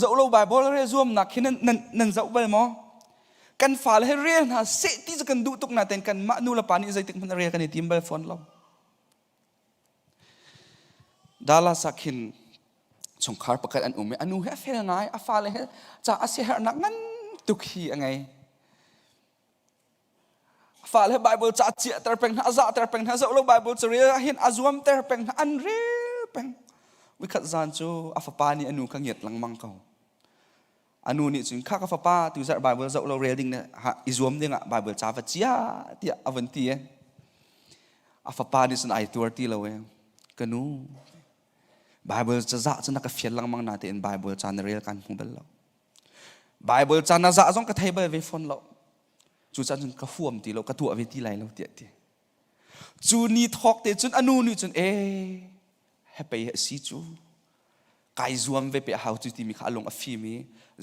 dẫu lâu bible re zoom na khi nan dẫu bel mo kan fa le re na se tiจะkan du tuk na ten kan ma nu la pani zai tik man re kan ni team bel phone lo dala sakhin chong khar pakat an ume anu he fel ngai a fa le he cha a se her nak ngan tuk hi angai fa le bible cha chi ter peng na za ter peng na zo lo bible cha re hin azuam ter peng na an re peng wi khat zan chu a fa pa ni anu ka nget lang mang kau anu ni chung kha ka fa pa tu za bible zo lo reading na izuam ding a bible cha va chia ti avanti e a fa pa ni sun ai tur ti lo we kanu bible cha za chana ka fiel lang mang na te in bible cha na real kan hu bel lo bible cha na za zong ka thai bel ve phone lo chu cha chun ka fuam ti lo ka tu ave ti lai lo ti ti chu ni thok te chun anu ni chun e happy si chu kai zuam ve pe how to ti mi kha long a fi mi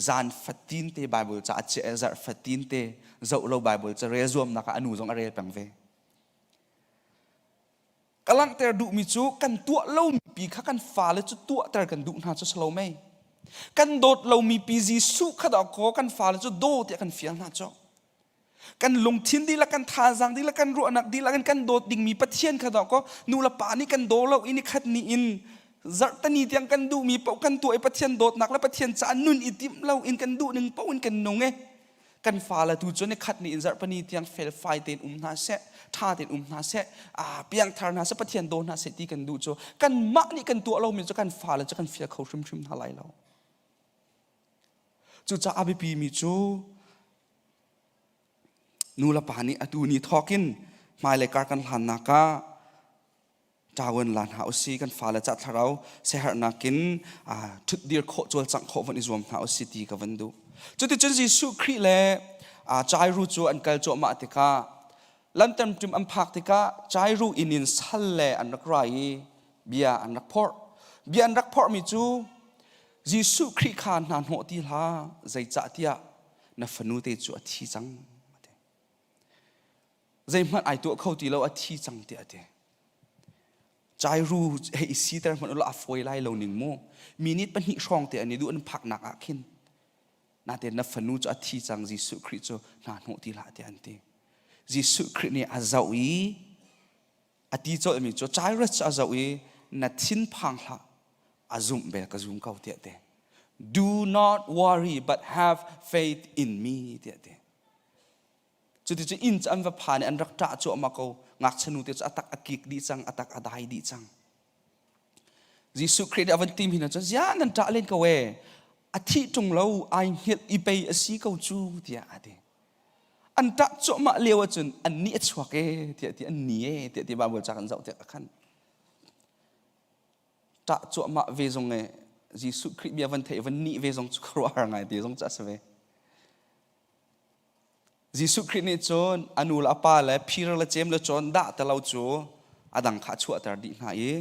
zan fatin te bible cha che zar fatin te zo lo bible cha re zuam na ka anu zong a re pang ve kalang ter du mi chu kan tua lo mi pi kha kan fa le chu tua ter kan du na chu slow mai kan dot lo mi pi ji su kha da ko kan fa le chu do te kan fial na chu kan lung thin di la kan tha jang di la kan ru anak di la kan dot ding mi pathian kha da ko nu la pa ni kan do lo ini khat ni in zar tani tiang kan du mi pau kan tu ai pathian dot nak la pathian cha nun itim lo in kan du ning pau in kan nong e kan fa la tu chu ne khat ni in zar pani tiang fel fai ten na se tha ten na se piang thar na se pathian do na se ti kan du chu kan ma ni kan tu lo mi chu kan fa la chu kan fia khau shrim shrim halai lo chu cha abi pi mi chu nu la pani atu ni thokin mai le kar kan han na ka tawon lan hau si kan fa la cha tharau se har na kin thut dir kho chol chang kho van izom hau si ti ka van du chu ti chen ji su khri le chai ru chu an kal cho ma te ka lam tam tum am phak te ka chai ru inin sal le an rak rai bia an rak phor mi chu ji su khri khan nan ho ti la zai cha tia na fanu te chu a thi chang zai man ai tu khau ti lo a thi chang te ate chai ru he si ter man lo a foi lai lo ning mo minit pan hi rong te ani du an phak nak a khin na te na fanu chu a thi chang ji su khri chu na no ti la te an te ji su khri ni a zawi a ti cho mi chu chai ru cha zawi na thin phang la azum be ka zum kau te te do not worry but have faith in me te te chu ti chu in chan va phan an rak ta chu ma ko ngak chanu te chu atak akik di chang atak adai di chang jisu christ avan tim hina chu ya nan ta len ka we athi tung lo ai hil i pe asi ko chu tia ade an ta chu ma lewa chun an ni chhuak e tia ti an ni e tia ti ba bol cha kan zau te khan ta chu ma ve zong e jisu christ bi avan the van ni ve zong chu kro ar ngai ti zong cha se ve jisu christ ni chon anul apa la phir la chem la chon da ta lau chu adang kha chu atar di na e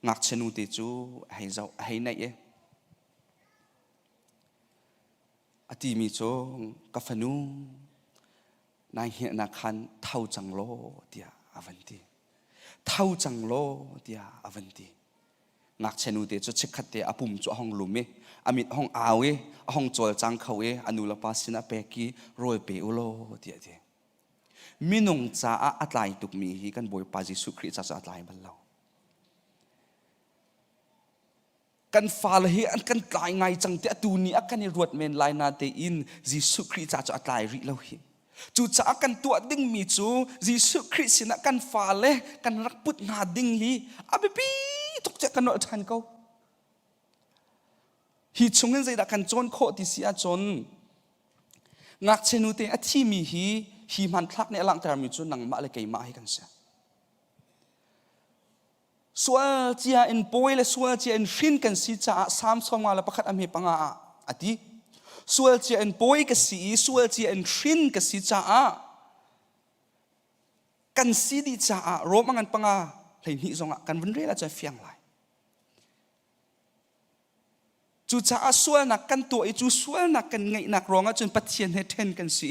ngak chenu te chu hei zau hei nei e ati mi chu ka fanu nai hi na khan thau chang lo tia avanti thau chang lo tia avanti ngak chenu te chu chikhat te apum chu hong lume amit hong awe hong chol chang khawe anula pasina pe ki roi pe ulo tia tia minung cha a atlai tuk mi hi kan boi pa Jesu Christ cha atlai bal lo kan fal hi an kan tlai ngai chang te tu ni akan ni ruat men lai na te in Jesu Christ cha atlai ri lo hi chu cha kan tua ding mi chu Jesu Christ na kan fal le kan rak put na ding hi abepi tok che kan no than ko hi chungen zai da kan chon kho ti sia chon ngak chenu te athi mi hi man thak ne lang tar mi chu nang ma le kai ma hi kan sa swal chia in boil swal chia in shin kan si cha sam som ala pakhat ami panga ati swal chia in boy ka si swal chia in shin ka si cha kan si di cha ro mangan panga lein hi zonga kan vun re la cha fiang lai chu cha swal na kan to chu swal na kan ngai nak ronga chun pathian he ten kan si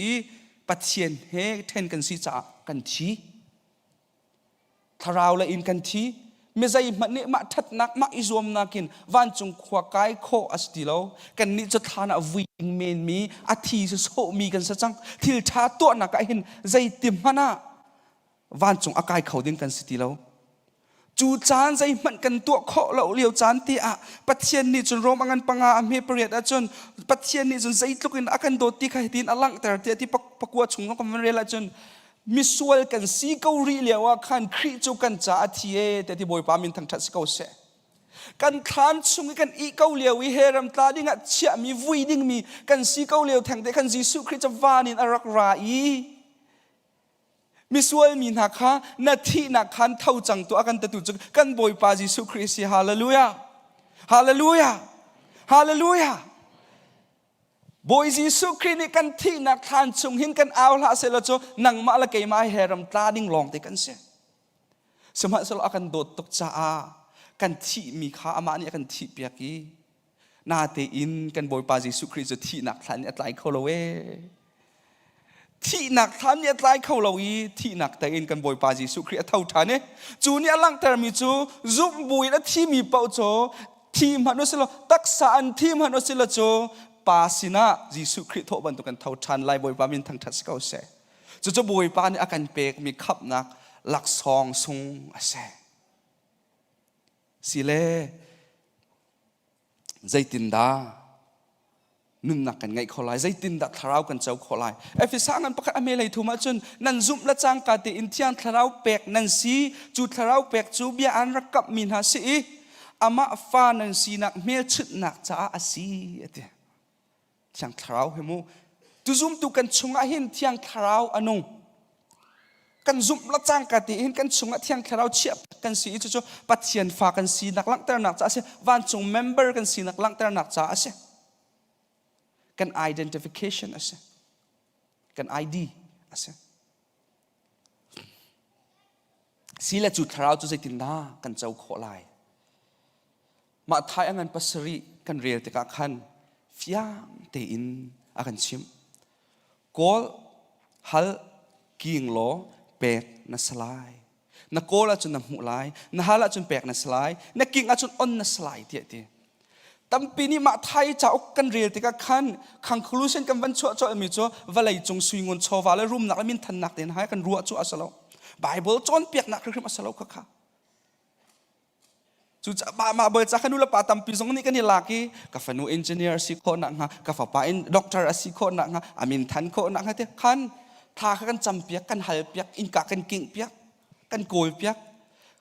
pathian he ten kan si cha kan thi tharau la in kan thi me zai mane ma that nak ma izom nakin van chung khwa kai kho astilo kan ni cha thana wing men mi athi so mi kan sa chang thil tha to na ka hin zai tim hana van chung akai khoding kan stilo chu chan zai man kan to kho lo liu chan ti a pathian ni chun rom angan panga me period a chun pathian ni chun zai tlukin akan do ti khai tin alang tar ti pakwa chung ko rela chun misual kan si ko ri lewa khan khri chu kan cha thie te ti boi pa min thang that ko se kan khan chung kan I ko lewi heram ta ding a chia mi vui ding mi kan si ko lew thang te kan Jesu Christ vanin arak ra I misual mi na kha na thi na khan thau chang to akan ta tu chu kan boi pa Jesu Christ hallelujah hallelujah hallelujah boy Jesu Christ ni kan thi na khan chung hin kan aw la se lo cho nang ma la kai mai heram tla ding long te kan se sama selo akan dot tok cha a kan thi mi kha ama ni kan thi pia ki na te in kan boy pa Jesu Christ thi nak thlan atlai kho lo we thi nak thlan ni atlai kho lo I thi nak ta in kan boy pa Jesu Christ thau tha ne chu ni alang tar mi chu zup bui la thi mi pau cho thi manu selo taksa an thi manu selo cho pasina Jesu Christ tho ban tu kan thau than lai boi pa min thang thas ko se chu boi pa ni akan pek mi khap nak lak song sung ase sile zaitin da nun nak kan ngai kholai zaitin da tharau kan chau kholai efisang an pakhat ame lai thuma chun nan zum la chang ka te in thiang tharau pek nan si chu tharau pek chu bia an rakap min ha si ama fa nan si nak mel chut nak cha asi ate thiang tharau hemu tu zum tu kan chunga hin thiang tharau anung kan zum la chang ka ti hin kan chunga thiang tharau chiap kan si chu pathian fa kan si nak lang tar nak cha ase van chung member kan si nak lang tar nak cha ase kan identification ase kan ID ase sila chu tharau chu zaitin na kan chau kholai ma thai angan pasari kan rel te ka khan fiang te in akan chim kol hal king lo pek na salai na kola chun na mulai na hala chun pek na salai na king a chun on na salai ti tampini ma thai cha ok kan rel te ka khan conclusion kan van cho mi cho valai chung suingon cho wala room nak min than nak ten hai kan ruwa chu asalo bible chon pek nak khrim asalo kha chu ma bol cha khanu la pa tam pi zong ni kan laki ka fanu engineer si kho na nga ka fa pa in doctor asi kho na nga amin than kho na nga te khan tha kan cham piak kan hal piak in ka kan king piak kan kol piak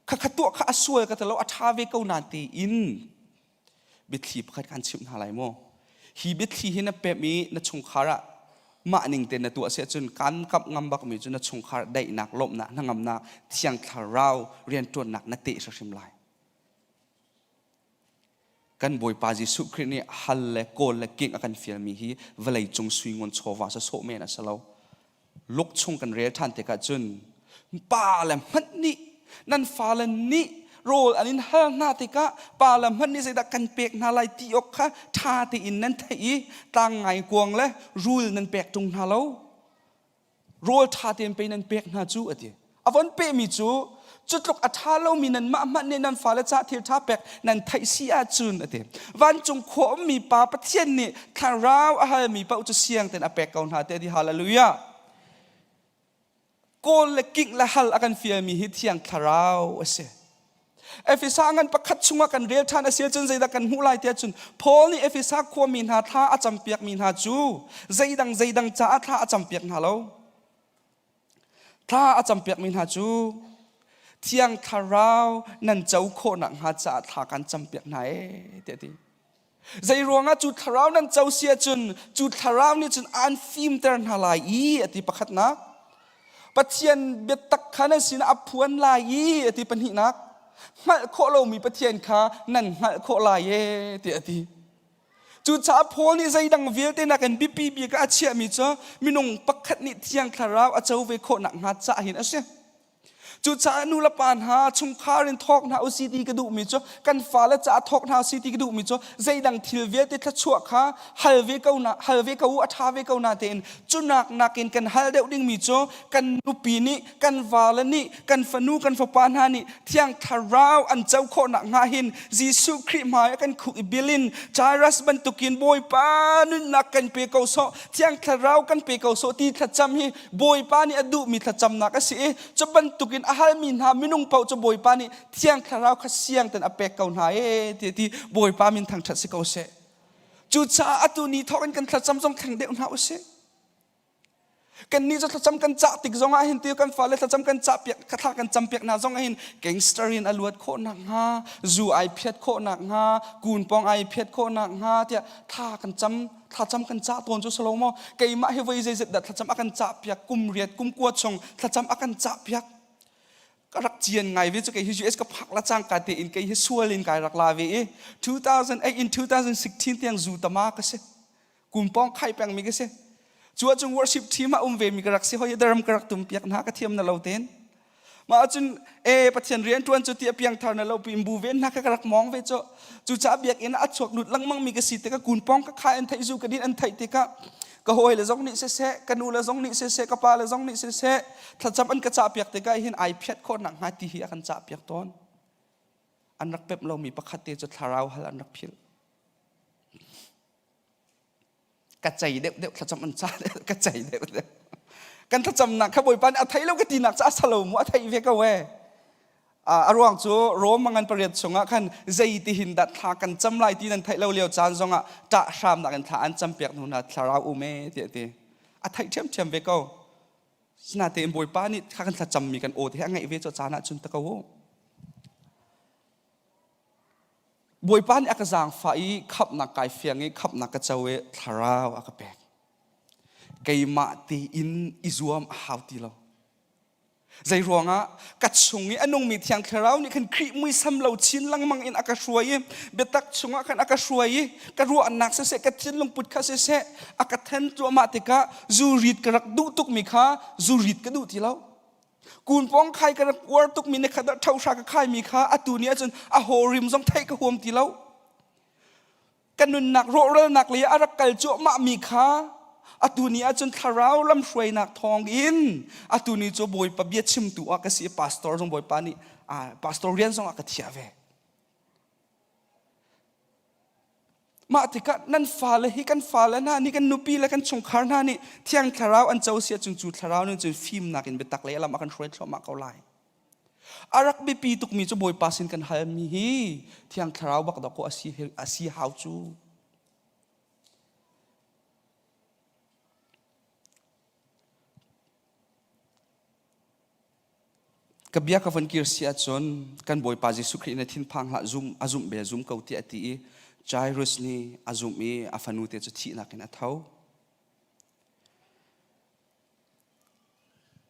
kha khatu kha aswal ka talo atha ve ko na ti in bithi pakhat kan chim na lai mo hi bithi hin na pe mi na chung khara ma ning te na tu ase chun kan kap ngam bak mi chun na chung khar dai nak lom na ngam na thiang tharau rian ton nak na te sa sim lai kan boi pa Jesu Christ ni hal le kol le king akan fial mi hi valai chung swingon chowa sa so me na salo lok chung kan re than te ka chun pa le mat ni nan fa le ni role anin hal na te ka parliament ni zai da kan pek na lai ti ok kha tha ti in nan thei tang ngai kuang le rule nan pek tung na lo role tha tem pe nan pek na chu ati avon pe mi chu chutlok atha lo mi nan ma ne nan fa le cha thir tha pek nan thai si a chun ati van chung kho mi pa pathian ni tharau a hal mi pa chu siang ten a pek kaun ha te di hallelujah kol le king la hal akan fia mi hi thiang tharau ase efisa ngan pakhat chunga kan rel than asia chun zaida kan mulai tia chun phol ni efisa kho min ha tha acham piak min ha chu zaidang cha tha acham piak na lo tha acham piak min ha chu thiang tharau nan chau kho na ha cha tha kan cham piak na e te ti zai ronga chu tharau nan chau sia chun chu tharau ni chun an fim ter na lai i ati pakhat na pathian betak khana sin aphuan lai i ati panhi nak ngal kho lo mi pathian kha nan ngal kho lai e ti ati chu cha phol ni zai dang vil te na kan bipi bi ka achia mi cho minung pakhat ni thiang tharau a chau ve kho na nga cha hin ase chu cha nu la pan ha chung kharin thok na ocd ka du mi cho kan fa la cha thok na ocd ka du mi cho zai dang thil ve te tha chua kha hal ve ka u atha ve ka na ten chunak nakin kan hal deu ding mi cho kan nu pi ni kan wala ni kan fanu kan fa pan ha ni thiang tharau an chau kho na nga hin jisu khrih ma kan khu ibilin charas ban tukin boy pa nun nak kan pe ko so thiang tharau kan pe ko so ti tha cham hi boy pa ni adu mi tha cham na ka si cho ban tukin ahal min ha minung pau cho boy pa ni thiang tharau kha siang ten apek kaun ha e ti boy pa min thang that si ko se chu cha atu ni thokan kan thacham jong thang de na se kan ni cho thacham kan cha tik zonga hin ti kan fa le thacham kan cha piak khatha kan cham piak na zonga hin gangster in aluat kho na nga zu ai phiat kho na nga kun pong ai phiat kho na nga tia tha kan cham kan cha ton chu salomo keima he voi zai da thacham akan cha piak kum riat kum kwa chong thacham akan cha piak karak chian ngai ve chu ke US ka phak la chang ka te in ke hi sualin kai rak la ve 2008 in 2016 tiang zu tama ka se kum pong khai pang mi ka se chua chung worship team a ve mi ka rak se hoi daram ka rak tum piak na ka thiam na lo ten ma chun pathian rian tuan chu ti piang thar na lo pim bu ven na ka rak mong ve chu cha biak in a chok lut lang mang mi ka si te ka kun pong ka khai an thai zu ka din an thai te ka ka hoi le zong ni se kanu le zong ni se ka pa le zong ni se thacham an ka cha piak te ka hin ai phiat kho nang ha ti hi akan cha piak ton an rak pep lo mi pakhat te chu tharau hal an rak phil ka chai de thacham an cha ka chai de kan thacham na kha boi pan a thai lo ka ti nak cha salo mu a thai ve ka we arwang chu rom mangan pariat chunga khan zai ti hin da tha kan cham lai ti nan thai lo leo chan zonga ta sham na kan tha an cham pek nu na tharau u me te a thai them ve ko sna te boi pa ni kha kan tha cham mi kan o te ngai ve cho chana chun ta ko boi pa ni akazang fa i khap na kai fiang i khap na ka chawe tharau aka pek keima ti in izuam how ti lo zai ronga kachungi anung mi thiang tharau ni khan khri mui sam lo chin lang mang in akashruai betak chunga khan akashruai ka ru anak se ka thin lung put kha se akathan tu ma te ka zurit karak du tuk mi kha zurit ka du ti lo kun pong khai karak war tuk mi ne khada thau sha ka khai mi kha atu ni achun a horim jong thai ka hom ti lo kanun nak ro nak le arak kal chu ma mi kha atuni achun tharau lam shwai nak thong in atuni cho boy pa bia chim tu a ka si pastor jong boy pani pastor rian jong a ka thia ve ma tika nan fale hi kan fale na ni kan nupi la kan chung khar na ni thiang tharau an chau sia chung chu tharau ni chu film nakin betak le lam akan shwai thoma ka lai arak bi pi tuk mi cho boy pasin kan hal mi hi thiang tharau bak da ko asi how chu kabia ka van kir sia chon kan boy pa Jesu Christ na thin phang la azum be zum kauti ati Jairus ni azum e afanu te chu thi na ken athau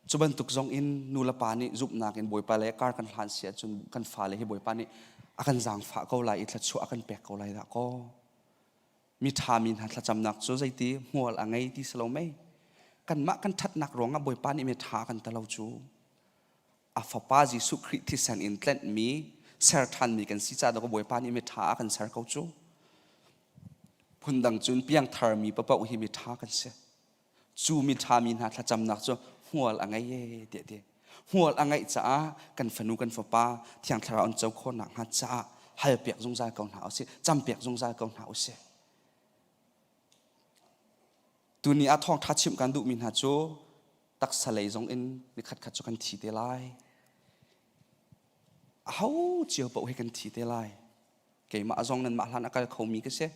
chuban tuk zong in nula pani zup na ken boy pa le kar kan hlan sia chun kan fa le he boy pa ni akan jang fa ko lai thla chu akan pek ko lai da ko mi tha min ha thla cham nak chu zaiti mol angai ti salo mai kan ma kan that nak ronga boy pa ni me tha kan talo chu afapa Jesu Christ thi san in tlen mi ser than mi kan si cha da ko boi pa ni mi tha kan ser ko chu phun dang chun piang thar mi pa pa u hi mi tha kan se chu mi tha mi na thla cham nak chu hual angai ye te hual angai cha kan fanu kan fa pa thiang thara on chau khon nak ha cha hai piak zung za kaun hau se cham piak zung za kaun hau se tu ni a thong tha chim kan du min ha chu tak salai zong in ni khat khat chu kan thi te lai how chiều bộ hay cần thi thế lai cái mà dòng nên mà lan akal khâu mi cái xe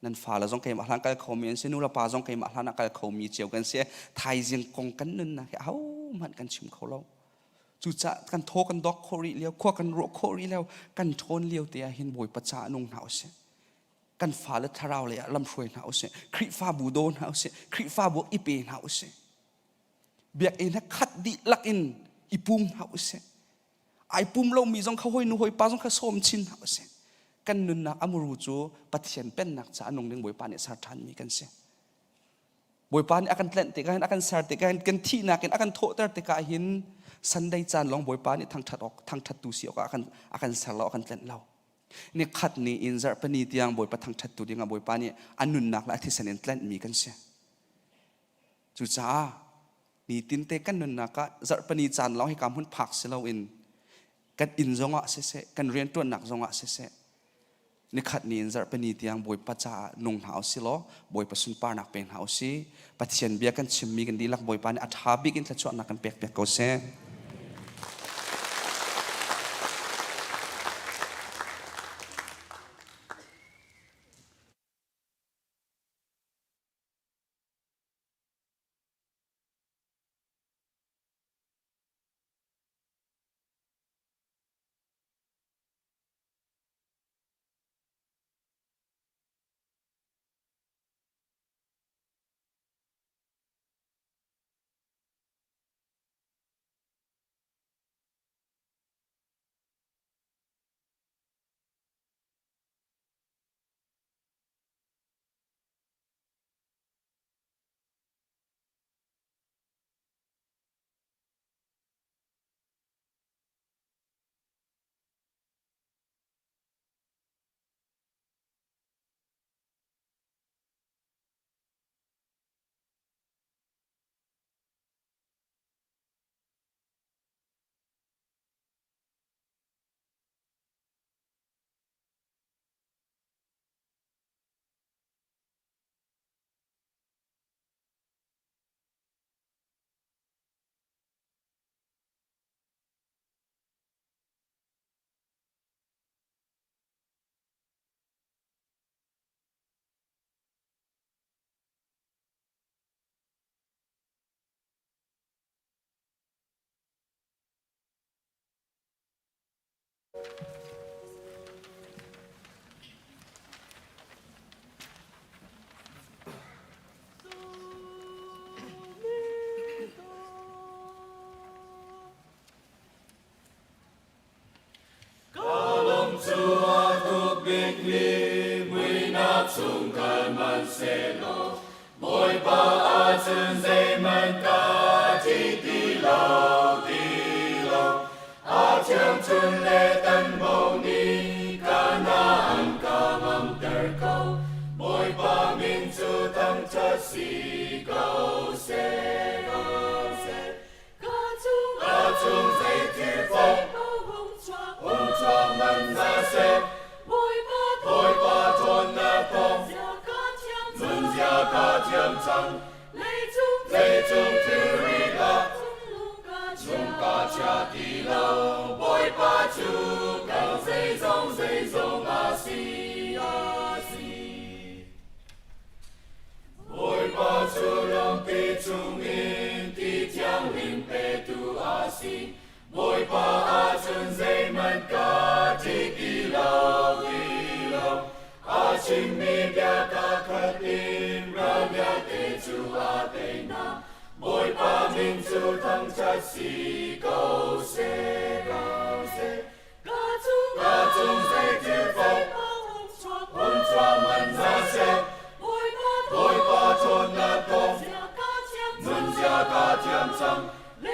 nên phá là dòng cái mà lan akal khâu mi sẽ nu là pa dòng cái mà lan akal khâu mi chiều cần xe thay riêng công cắn nên là cái how mà cần chim khâu lâu chú cha cần thô cần đọc khâu ri liêu khoa cần ruộng khâu ri liêu cần thôn liêu tia hiền bồi bát cha nung hảo xe cần phá là thao lại làm xuôi hảo xe khỉ pha bù đôn hảo xe khỉ pha bù ipe hảo xe việc in khát đi lắc in ipum hảo xe ai pum lâu mi dòng khâu hoi nu hoi pa dòng khâu xôm chín hảo xe kan nun na amuru chu pathian pen nak cha nong ding boi pa ne sar than mi kan se boi pa ni akan tlen te kan akan sar te kan thi na kan akan tho tar te ka hin sunday chan long boi pa ni thang that tu si ka akan sar lo akan tlen lo ni khat ni in zar pani tiang boi pa thang that tu dinga boi pa ni anun nak la thi sanen tlen mi kan se chu cha ni tin te kan nun na ka zar pani chan lo hi kam hun phak se lo in kan in zonga se kan rian tu nak zonga se ni khat ni zar pani tiang boi pa cha nong hau si lo boi pa sun par nak pen hau si pathian bia kan chimmi kan dilak boi pa ni atha big in thachwa nak kan pek ko se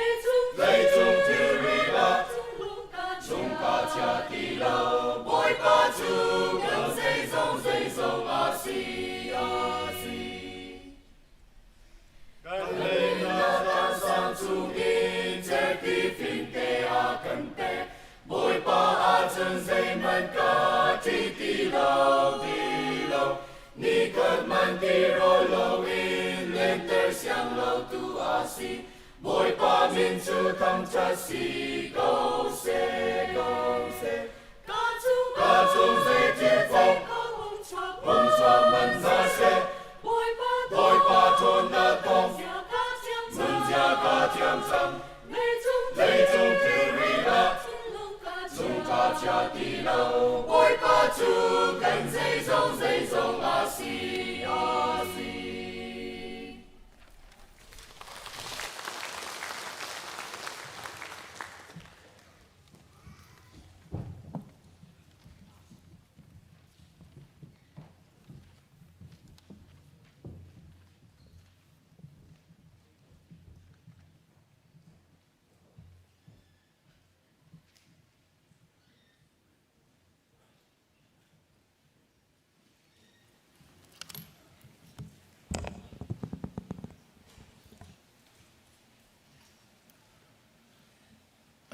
Hãy subscribe cho kênh Ghiền Mì Gõ để không bỏ lỡ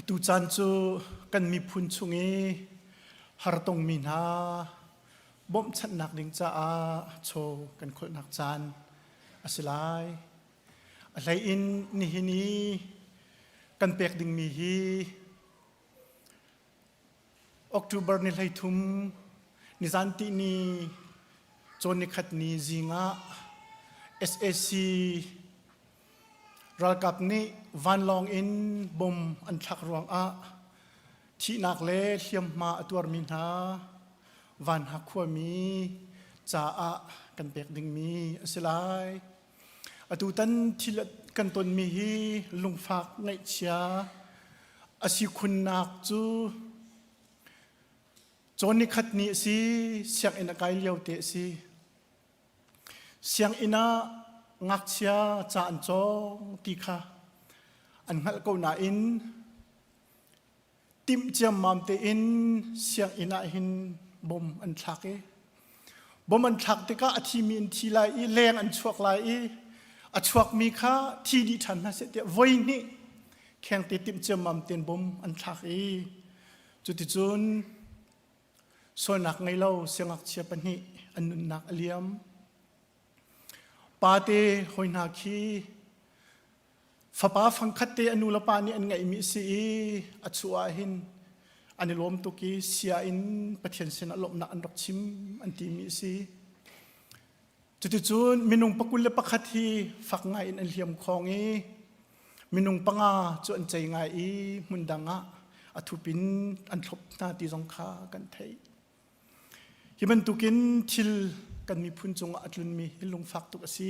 ตูจันจูกันมีพุนชุงีฮาร์ตงมีนาบ่มชัดหนักดิ่งจ้าโชกันคนหนักจานอสิไลอะไรอินนี่ฮินีกันเปียกดิ่งมีฮีออกตุเบอร์นี่เลยทุมนิสันตินีโจนิขัดนีจิงะ SAC รัลกับนี้วันลองอินบ่มอันทักรวงที่นักเล่เทียมมาตัวมินหาวันหักขัวมีจ่ากันเปียกดิ่งมีอสิไลตูตันที่กันตนมีฮีลุงฝากในเชียอสิคุณนักจูโจนิขัดนี้สิเสียงอินกายเลี้ยวเตะสิเสียงอินางักเชียจานจองตีค่ะอันหัลกูนาอินติมเจียมมามเตอินเสียงอินาหินบ่มอันทักบ่มอันทักเตก็อธิมีนทีไลแรงอันชวกไลอัชวกมีค่ะที่ดิฉันนะเสด็จไว้นี่แข่งติมเจียมมามเตนบ่มอันทักจุดจุนส่วนนักไงเล่าเสียงอักเชียปันนี้อันนุนนักเลียมปาเตหอยนาคีฝาป้าฟังคัดเตอนุลปานี่อันไงมิสีอัจฉริหินอันนี้ลมตุกีเสียอินประเทศเซนลมนักอันรักชิมอันที่มิสีจุดจุนมินุงปกุลเลปคัดที่ฝักไงอันเลียมของมินุงปังอาจวนใจไงมุนดังอัทุปินอันทบนาตีสงขากันไทยที่มันตุกินทิลกันมีพุนจงอัดลุนมีลุงฟักตุกสี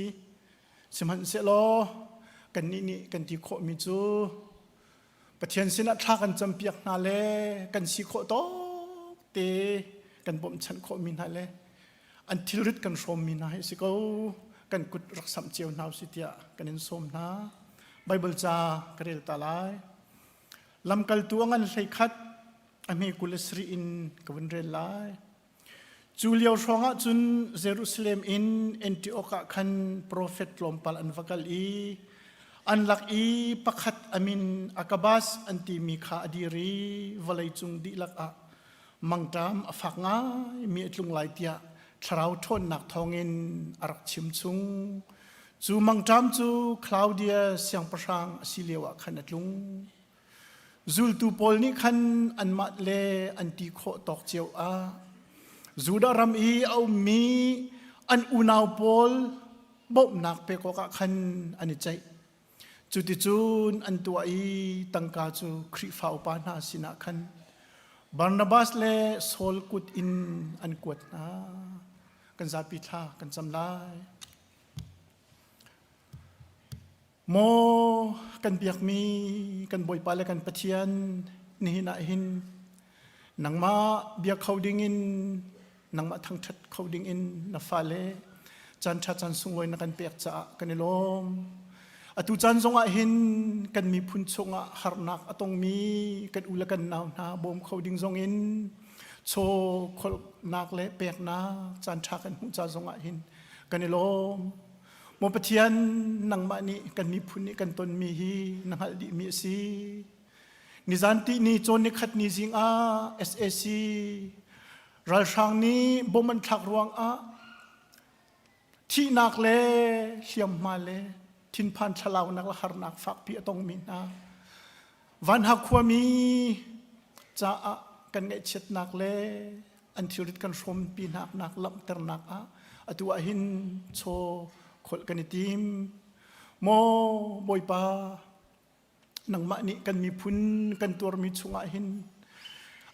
สมันเสลอกันนี่กันที่โคมิจูประเทศสินะทักกันจำเปียกนาเลกันสีโคโตเตกันบ่มฉันโคมินาเลอันทิลริดกันชมมินาให้สิเขากันกุดรักษาเจียวนาวสิเตียกันอินสมนาไบเบิลจากเรลตาลายลำกัลตัวงันใส่คัดอเมกุลสรีอินกวนเรลไลจูเลียวชงจุนเยรูซาเล็มอินแอนติโอกะคันโปรเฟตลมปัลอันฟักลอันลักปักขัดอามินอากาบัสอันติมีขาอดีรีวลัยจุงดิลักมังตามฝักง่ายมีลุงไหลเตียทราวทนหนักทองเงินอารักชิมซุงจูมังตามจูคลาวเดียเสียงประชางสิเลวะขันลุงจูลตูปอลนี่ขันอันมาเลอันติโคตอกเจียวจูดารำเอามีอันอุณาวปอลบ่มนักเปกกะขันอันนี้ใจจุดจูนอันตัวตั้งกาจูคริฟ้าอุปานาสินะขันบาร์นาบัสเลโซลกุดอินอันกวดนะกันซาปิธากันจำลายโมกันเบียกมีกันบอยปาเลกันปะเทียนนี่นะหินนังมาเบียกเขาดิ่งอินนังมาทั้งชัดเขาดิ่งอินนัฟาเลจันชัดจันสุงไว้นักกันเปียกจะกันลม อตุจันทรงหินกันมีพุนทรงหารนักตรงมีกันอุลกันนาวนาบ่มเขาดิ่งทรงอินโชคนนักเละเปียกนาจันทักกันหูจันทรงหินกันในลมโมปเทียนนังมานีกันมีพุนนี่กันตนมีฮีนังหัดดีมีสีนิจันตินีโจนิขัดนิจิงSAC รัลช่างนี้บ่มันทักรวงที่นักเล่เชียมมาเล่ทินพันฉลาวนักละหารนักฝักพี่ตรงมีนาวันหักขวามีจะกันเงยเช็ดนักเล่อันที่ริดกันชมปีนักลำเตอร์นักตัวหินโชคนกันทีมโมบอยปานังมานี่กันมีพุนกันตัวมีชุงหิน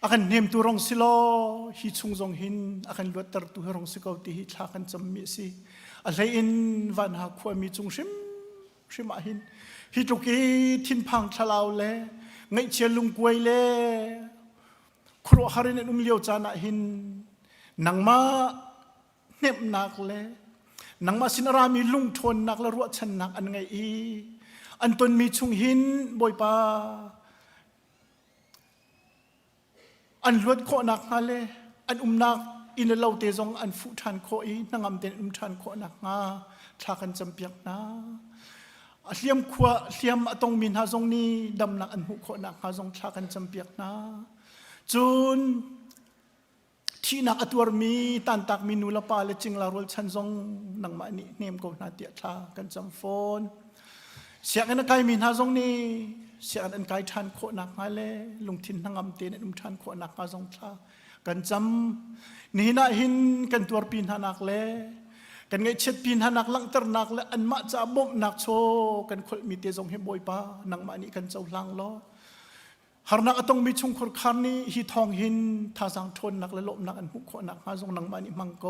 akan nem tu rong silo hi chung jong hin akan luat tar tu rong sikau ti hi thla kan cham mi si a hlei in van ha khwa mi chung shim a hin hi tu ki thin phang thalaw le ngai che lung kuai le khro harin en liao chana hin nangma nem nak le nangma sinara mi lung thon nak la ro chan nak an ngai i an ton mi chung hin boi paอันลวดโคนักฮาเลอันนักอินเลวเตจงอันฟุทันโคอีนังอำเตนทันโคนักงาทากันจำเปียกนะเลียมขวาเลียมตรงมินฮาจงนี้ดำนักอันหุโคนักฮาจงทากันจำเปียกนะจุนที่นักอตัวมีตันตักมินูละปาเลจิงลารุลชันจงนังมานีเนมโกนาเตียทากันจำโฟนเสียงอันกายมินฮาจงนี้เสียอันกายทันโคนักมาเลลงทินทั้งอำเตนทันโคนักมาจงทากันจำนี่น่าหินกันตัวปีนหานักเลกันไงเช็ดปีนหานักลังตรนักเลอันมาจะบ่มนักโชกันคนมีเตจงเฮบอยปานังมานี่กันเจ้าลังล้อหารนักต้องมีชุงคนคันนี้ฮีทองหินท่าสังทนนักและลบนักอันหุโคนักมาจงนังมานี่มังโก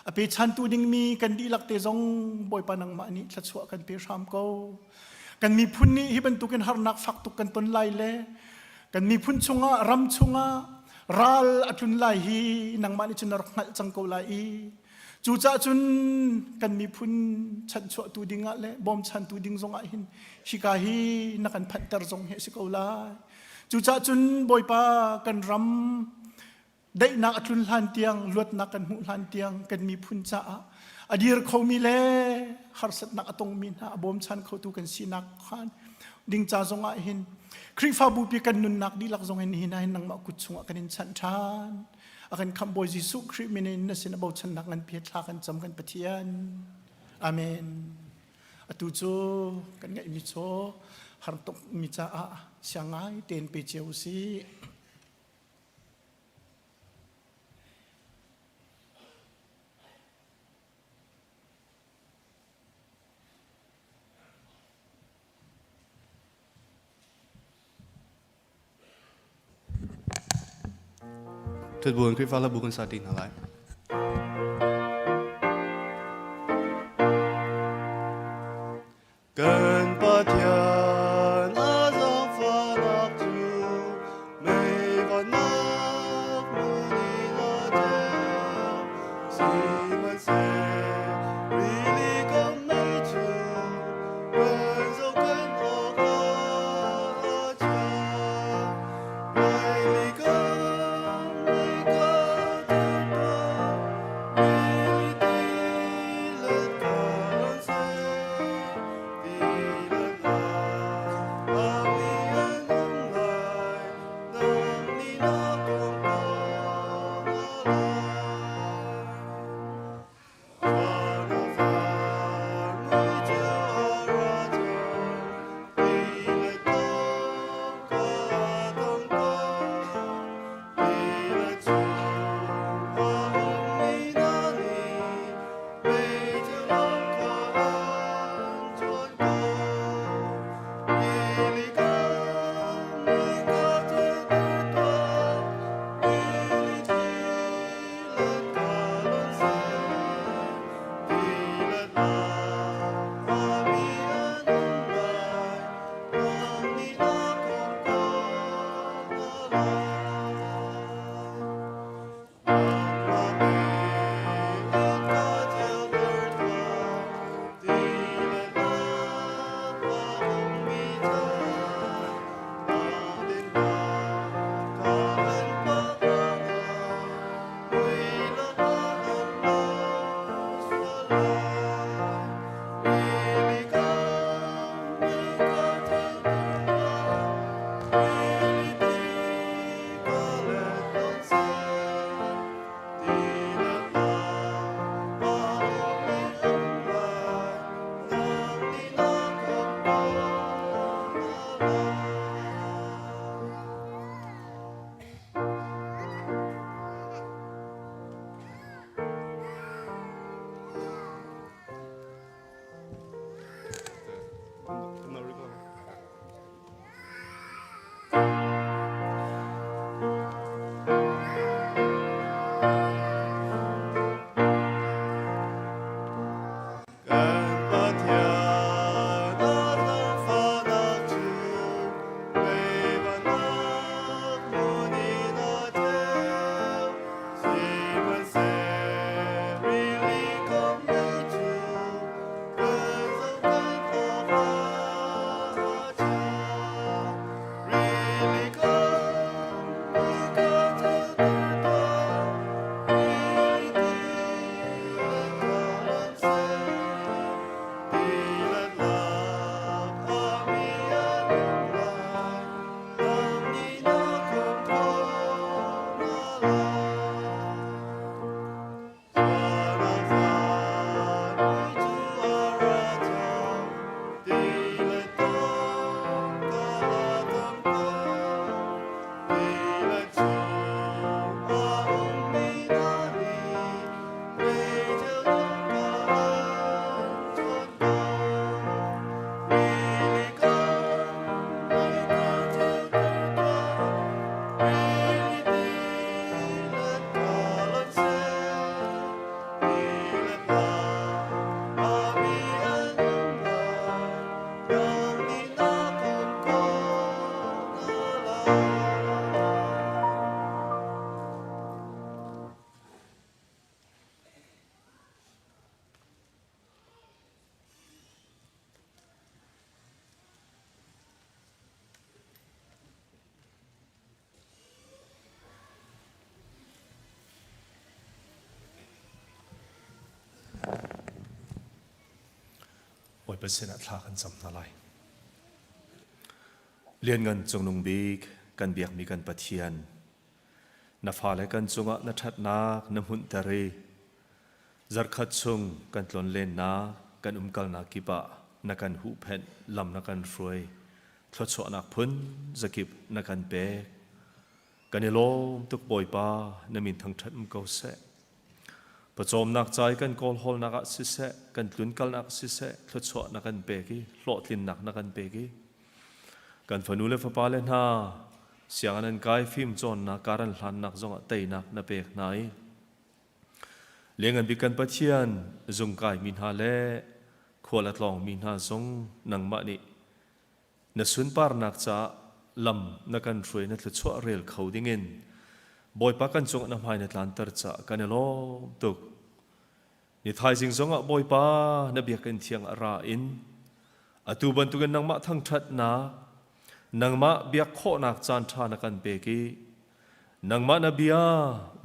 อภิชันตูดิงมีกันดีลักเตจงบอยปานังมานี่ชัดชัวกันเปียชามโกกันมีพุ่นนี้ที่เป็นตุกันหารนักฝักตุกันตนไล่เล่กันมีพุ่นชงรำชงรัลอจุนไล่ฮีนังมานิจุนรักนัจังโกไล่จูจ่าจุนกันมีพุ่นชันชัวตูดิงะเล่บอมชันตูดิงจงหินชิกาฮีนักันพันเตอร์จงเฮสิโกไล่จูจ่าจุนบอยปากันรำได้นักอจุนลันเตียงลวดนักกันหูลันเตียงกันมีพุ่นจ่าอดีรเขามีเล่หารสัตนักตรงมินหาบอมชันเขาตูกันสีนักขันดิ่งจ่าจงหินคริฟาบูปีกันนุนนักดีลักจงหินหินนังมากุดชงกันอินชันทานอากันคำบอยจิสุคริมินินนสินบ่ชันนักกันเพียรทากันจำกันปะเทียนอาเมนอตุโจกันไงมิโชหารตกมิจ่าเสียงไงเต็นไปเจียวซีทุกบุญคริสต์ฟ้าและบุญสาดินอะไรเกินปะเทียนอาจงฟ้านักจูไม่ก่อนนักมือนี้ละเจ้าสิมันเสรีลีก็ไม่จูเกินเจ้ากันออกอาจาไรลีก็Oh อยเป็นเสนาทากันจำนาไลเลียนเงินจงนุงบีกกันเบียกมีกันปะเทียนนับฟ้าและกันจงะนัทัดนักน้ำหุ่นตะรีจัดขัดชงกันตลนเล่นนักกันกัลนักกิบะนักกันหูเพนลำนักกันรวยทศนักพ้นจะกิบนักกันเปกกันในโลมตุกบอยปาน้ำมินทั้งทัดเกาเสประจอมนักใจกันกอลฮอลนักสิเสกันตุนกัลนักสิเสทศนักกันเปกีโลดลินนักกันเปกีกันฝันูเลฟปาเลน่าเสียงนั้นกายฟิล์มจอนนักการันหลันนักจงเตยนักนับเปกไหนเลี้ยงกันบิกันปะเทียนจงกายมินฮาเล่ขวดละลองมินฮาจงนังมะนี่นสุนปาร์นักจะลำนักกันรวยนักชั่วเรียลเขาดิ่งินบอยปากันจงนำให้นักลันตร์จะกันโลตุกนิทายสิงจงบอยปานบียกันเทียงราอินอตูบันตุกันนังมะทั้งทัดนักนังมะเบียกโคนักจานทานักันเบกีนังมะนบีย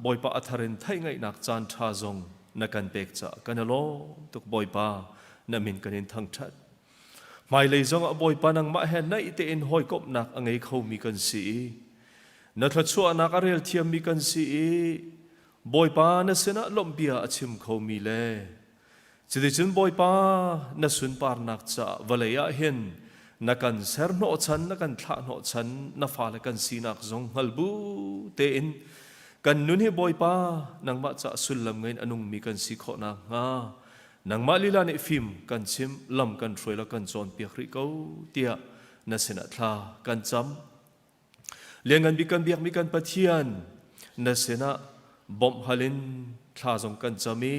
บอยปาอัธรินไทยไงนักจานทาจงนักันเบกจะกันโลตุกบอยปานามินกันอินทั้งทัดหมายเลยจงบอยปานังมะเห็นในเตอินหอยกบนักอังไงเขามีกันสีนัทชัวนักเรียลเทียมมีกันสีบอยปานเสนาลมเบียชิมเขามีเล่จะได้จุนบอยปานสุนปาร์นักจะวเลยะเห็นนักันเสร์โนชันนักันทะโนชันนัฟาลกันสีนักจงฮัลบูเตอินกันนุนให้บอยปานังมาจะสุลลำเงินอนุมีกันสีขอนักงานังมาลีลาเนฟิมกันชิมลำกันรวยแล้วกันจอนเปียกริโกเตียนัสนาทากันจำเลี้ยงกันบิกันเบียกมีกันปะเทียนนัสนาบอมฮัลินทาจงกันจามี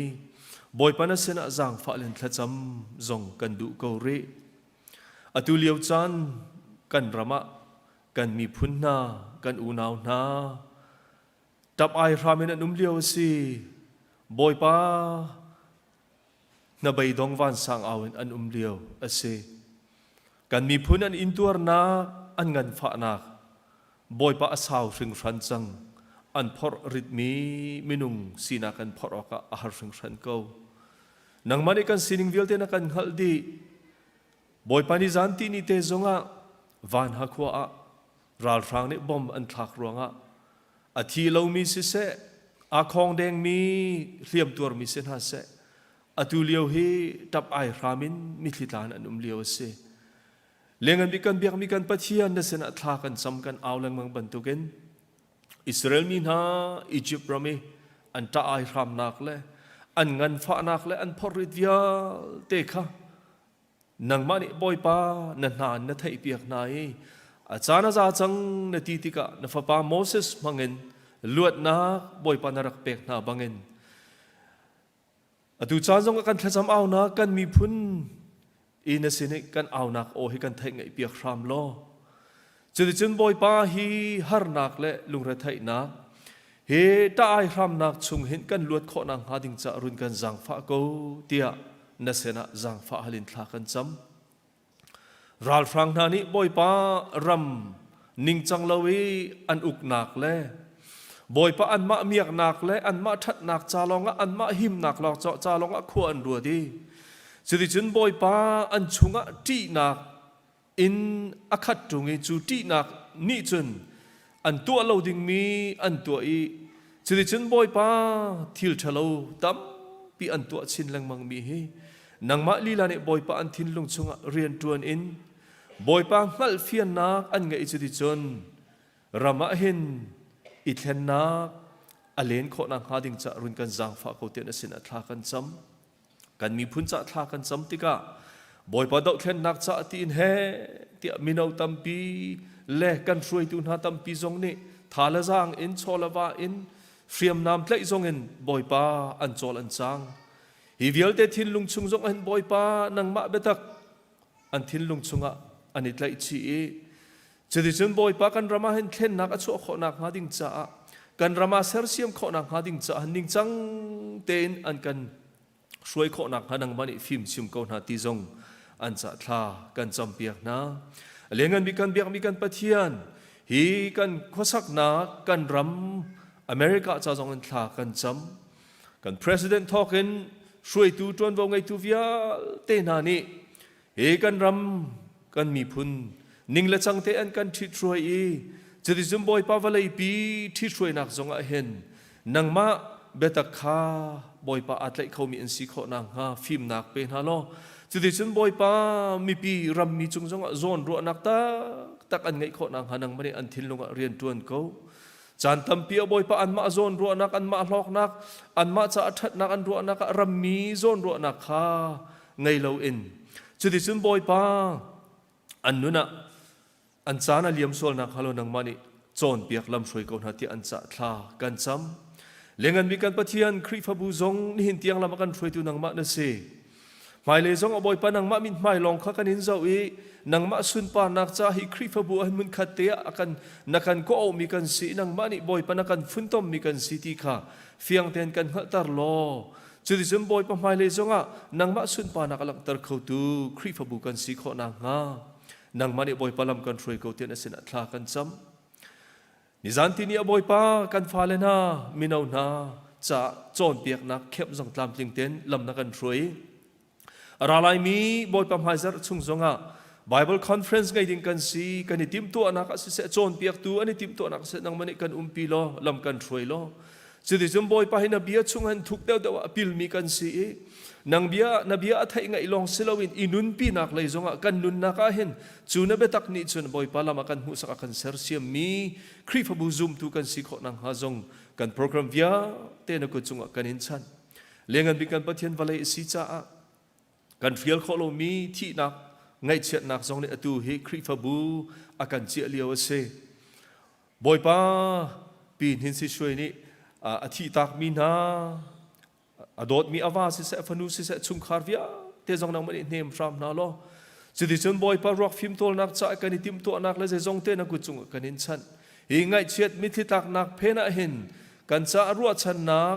บอยปานัสนาจางฟ้าลินทาจำจงกันดูเกาเรอตุเลียวจันกันรำะกันมีพุนนากันอูนาวนาตับไอรามินันุมเลียวสิบอยปานใบดงวันสังอาวินอันเลียวอเซกันมีพุนอันอินตัวนาอันเงินฝานักบอยปาสาวริงรันจังอันพอริดมีมินุงสีนักันพอรอกะอาหารริงรันเกานังมันกันสินิงเวลเตนักันฮัลดีบอยปานิจันตีนิเตจงะวันฮักวะรัลฟรังเนบอมอันทักรวงะอาทิลามีสิเสอาคองแดงมีเรียมตัวมีเส้นหาเสอตุเลียวฮีตับไอรามินมิถิตานอันเลียวเสเลี้ยงกันมีกันเบียกมีกันปะเทียนนั่นเสนาทากันซ้ำกันเอาแรงมังบรรทุกันอิสราเอลมีนาอียิปต์รามีอันตาไอรามนักเลยอันเงินฟ้านักเลยอันพอริดยาเตค่ะนังมันบอยปานันนานนัทไอเปียกนายอาจารย์อาจังนตีติกะนฟปาโมเสสมังเงินลวดนักบอยปานรักเปียกนาบังเงินดูจานจงกันทำเอานักกันมีพุนอินสินกันเอานักโอให้กันไทยไงเปียกรามล้อจุดจุนบอยปาฮีฮาร์นักและลุงระไทยนักเฮตาไอรามนักชงเห็นกันลวดขอนังหาดิงจะรุนกันจังฟ้ากูเตียนัสนาจังฟ้าฮลินทากันจำรัลฟรังนานิบอยปารำนิงจังลาวีอันอุกนักและบอยปะอันมะเมียกนักและอันมะทัดนักจาลองอันมะหิมนักหลอกจาลองขวอันรัวดีสิริจุนบอยปาอันชุงะตีนักอินอคัดตรงจูตีนักนี่จุนอันตัวเราดิ่งมีอันตัวอีสิริจุนบอยปาทิลทะเลตั้มปีอันตัวชินลังมังมีเฮนังมะลีลาเนบอยปาอันทินลงชุงะเรียนตัวอินบอยปางัลเฟียนนักอันไงสิริจุนรำมะเห็นอิทเลนนักอเลนโคนังหาดิ่งจะรุนกันจังฟ้าเขาเตียนสินะทากันจำกันมีพุนจะทากันจำติกะบอยปาดอกเทนนักจะตีนเฮเตียมินเอาตัมปีเล่กันช่วยตุนหาตัมปีจงนี่ทาละจางอินโซลาวาอินเฟียมนามเพลย์จงอินบอยปาอันโจลอันจางฮิวิลเตทินลุงชุงจงอินบอยปานังมาเบตักอันทินลุงชุงะอันนี้ไลชีจะดิฉันบอยปากันรามาเห็นเทนนักอชัวขอนักหาดิ่งจะกันรามาเซอร์เซียมขอนักหาดิ่งจะหันดิ่งจังเตนอันกันช่วยขอนักหานังมันฟิล์มชิมเกาหนาตีจงอันจะทากันจำเปียกนะเลี้ยงกันมีกันเบียกมีกันปะเทียนฮีกันขวักนักกันรำอเมริกาจะจงอันทากันจำกัน president ทอกันช่วยตูจวนวงไงตูวิอาเตนานี เอกันรำกันมีพุนนิ่งละจังเตอันกันทิตรวยอีจะดิจุมบอยปาวเลยปีทิตรวยนักจงอาเห็นนังมาเบตักคาบอยปาอัตเลเขามีอันสีขอนางฮาฟิล์มนักเป็นฮาโลจะดิจุมบอยปามีปีรำมีจงจงอาโซนรัวนักตักอันไงขอนางฮานังไม่ได้อันทินลงเรียนตัวนเขาจานตั้มเปียบอยปาอันมาโซนรัวนักอันมาหลอกนักอันมาจะอัดนักอันรัวนักรำมีโซนรัวนักฮาไงเราอินจะดิจุมบอยปาอันนู้นอันจานาเลียมโซลนักฮาโลนังมันนี่โจนเปียกลำช่วยก่อนหาที่อันจะทลากันซ้ำเลี้ยงกันมีการปะเทียนคริฟบูซงนี่หินเตียงลำกันช่วยตัวนังมันนั่นสิหมายเลยซงอบอยปานังมันมินหมายลองข้ากันหินเจ้าอีนังมันสุนปานักจ้าฮิคริฟบูอันมุนขัดเตะกันนักกันก็เอามีกันสีนังมันนี่บอยปานักกันฟุ้นต้มมีกันสีที่ข้าเฟียงเตียนกันหัตร์ลอจุดที่สมบอยปะหมายเลยซงอ่ะนังมันสุนปานักลังตร์เขาตูคริฟบูกันสีข้อนางงานังมันนี่บอยปาลำกันช่วยเขาเตียนเสนาทลากันซ้ำนิจันที่นี่บอยปากันฟ้าเลนะมินาวนาจะโจนเปียกนักเข้มจังตามจริงเต้นลำนักกันช่วยอะไรลายมีบอยปามหายจัดชุ่งจงอ่ะ Bible Conference ไงดิ้งกันสีกันนี่ติมตัวนักเสโจนเปียกตัวอันนี้ติมตัวนักเสนังมันนี่กันปีโลลำกันช่วยโลสุดที่จมบอยปาให้นบีชุ่งหันทุกเดาปิลมีกันสีนางเบียนบียอัฐไงลองเซลวินอินุนปีนักเลยจงอ่ะกันนุนนักเห็นจูนเบตักนี่จูนบอยปาลามากันหูสักกันเซอร์เซียมีคริฟบูซุมtu kan si kho nang ha zong kan program via te na ko chunga kan in chan lengan bi kan pathian valai si cha a kan fiel kho lo mi thi nak ngai chet nak zong le atu he krifabu akan chi liaw se boy pa pin hin si shoi ni a thi tak mi na adot mi awa si se fanu si se chung khar via te zong nang mani nem from na lo si di chun boy pa rock film tol nak cha kan tim to nak le zong te na ko chunga kan in chan hi ngai chet mi thi tak nak phena hin kan cha ruwa chan nak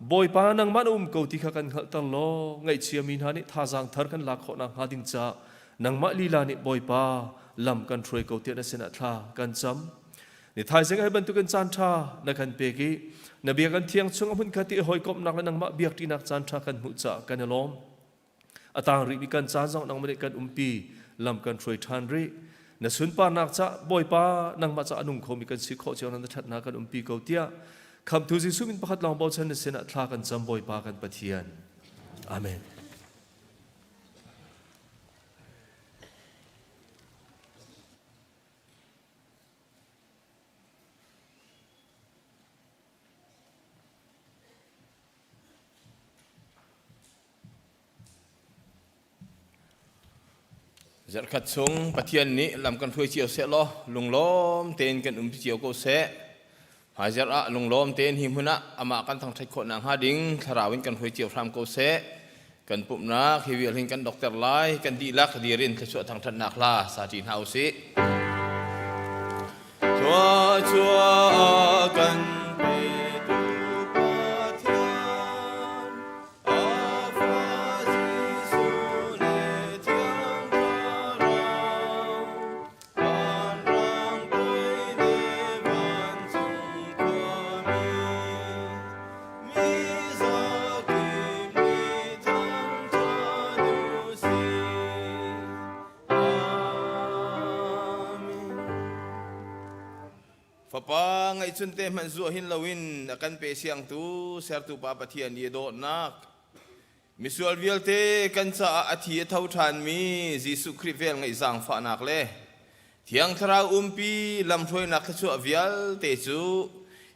boi pa nang man ko ti kha kan khal tal lo ngai chia min ha ni tha jang thar kan la kho na ha ding cha nang ma lila ni boi pa lam kan throi ko ti na sena tha kan cham ni thai seng hai ban tu kan chan tha na kan pe ki na bia kan thiang chung hun khati hoi kop nak la nang ma biak ti nak chan tha kan hu cha kan lom atang ri bi kan cha jong nang ma kan umpi lam kan throi than ri na sun pa nak cha boi pa nang ma cha anung kho mi kan si kho chong na that na kan umpi ko tiaคำทูจิสุมินประคัดลองบอกฉันในเสนาทลากันจำบอยปากันปะเทียนอาเมนจัดขัดสงปะเทียนนี้ลำกันช่วยเจียวเสล้อลงล้อมเต็นกันเจียวก็เสหายจัดลงล้อมเต็นหิมหุนะอามากันทางไทยคนนางฮาดิงทราวินกันช่วยเจียวทำก็เสกันปุ่มนักฮิวิลหินกันด็อกเตอร์ไลกันดีลักดีรินที่ช่วยทางทันนักลาสาจินเฮาสิชัวกัน Papa ngai chunte man zu hin lawin akan pe siang tu ser tu pa pathian ye do nak misual vialte kan cha athi thau than mi Jesu Christ vel ngai zang fa nak le thiang thara umpi lam thoi nak chu avial te chu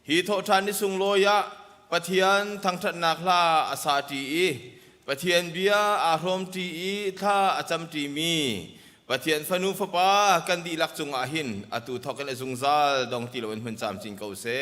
hi tho than ni sung loya pathian thang that nak la asati i pathian bia a hrom ti i tha acham ti mi Pathian fanu fapa kan di lak chung ahin atu thokan azung zal dong tilawan hun cham ching kau se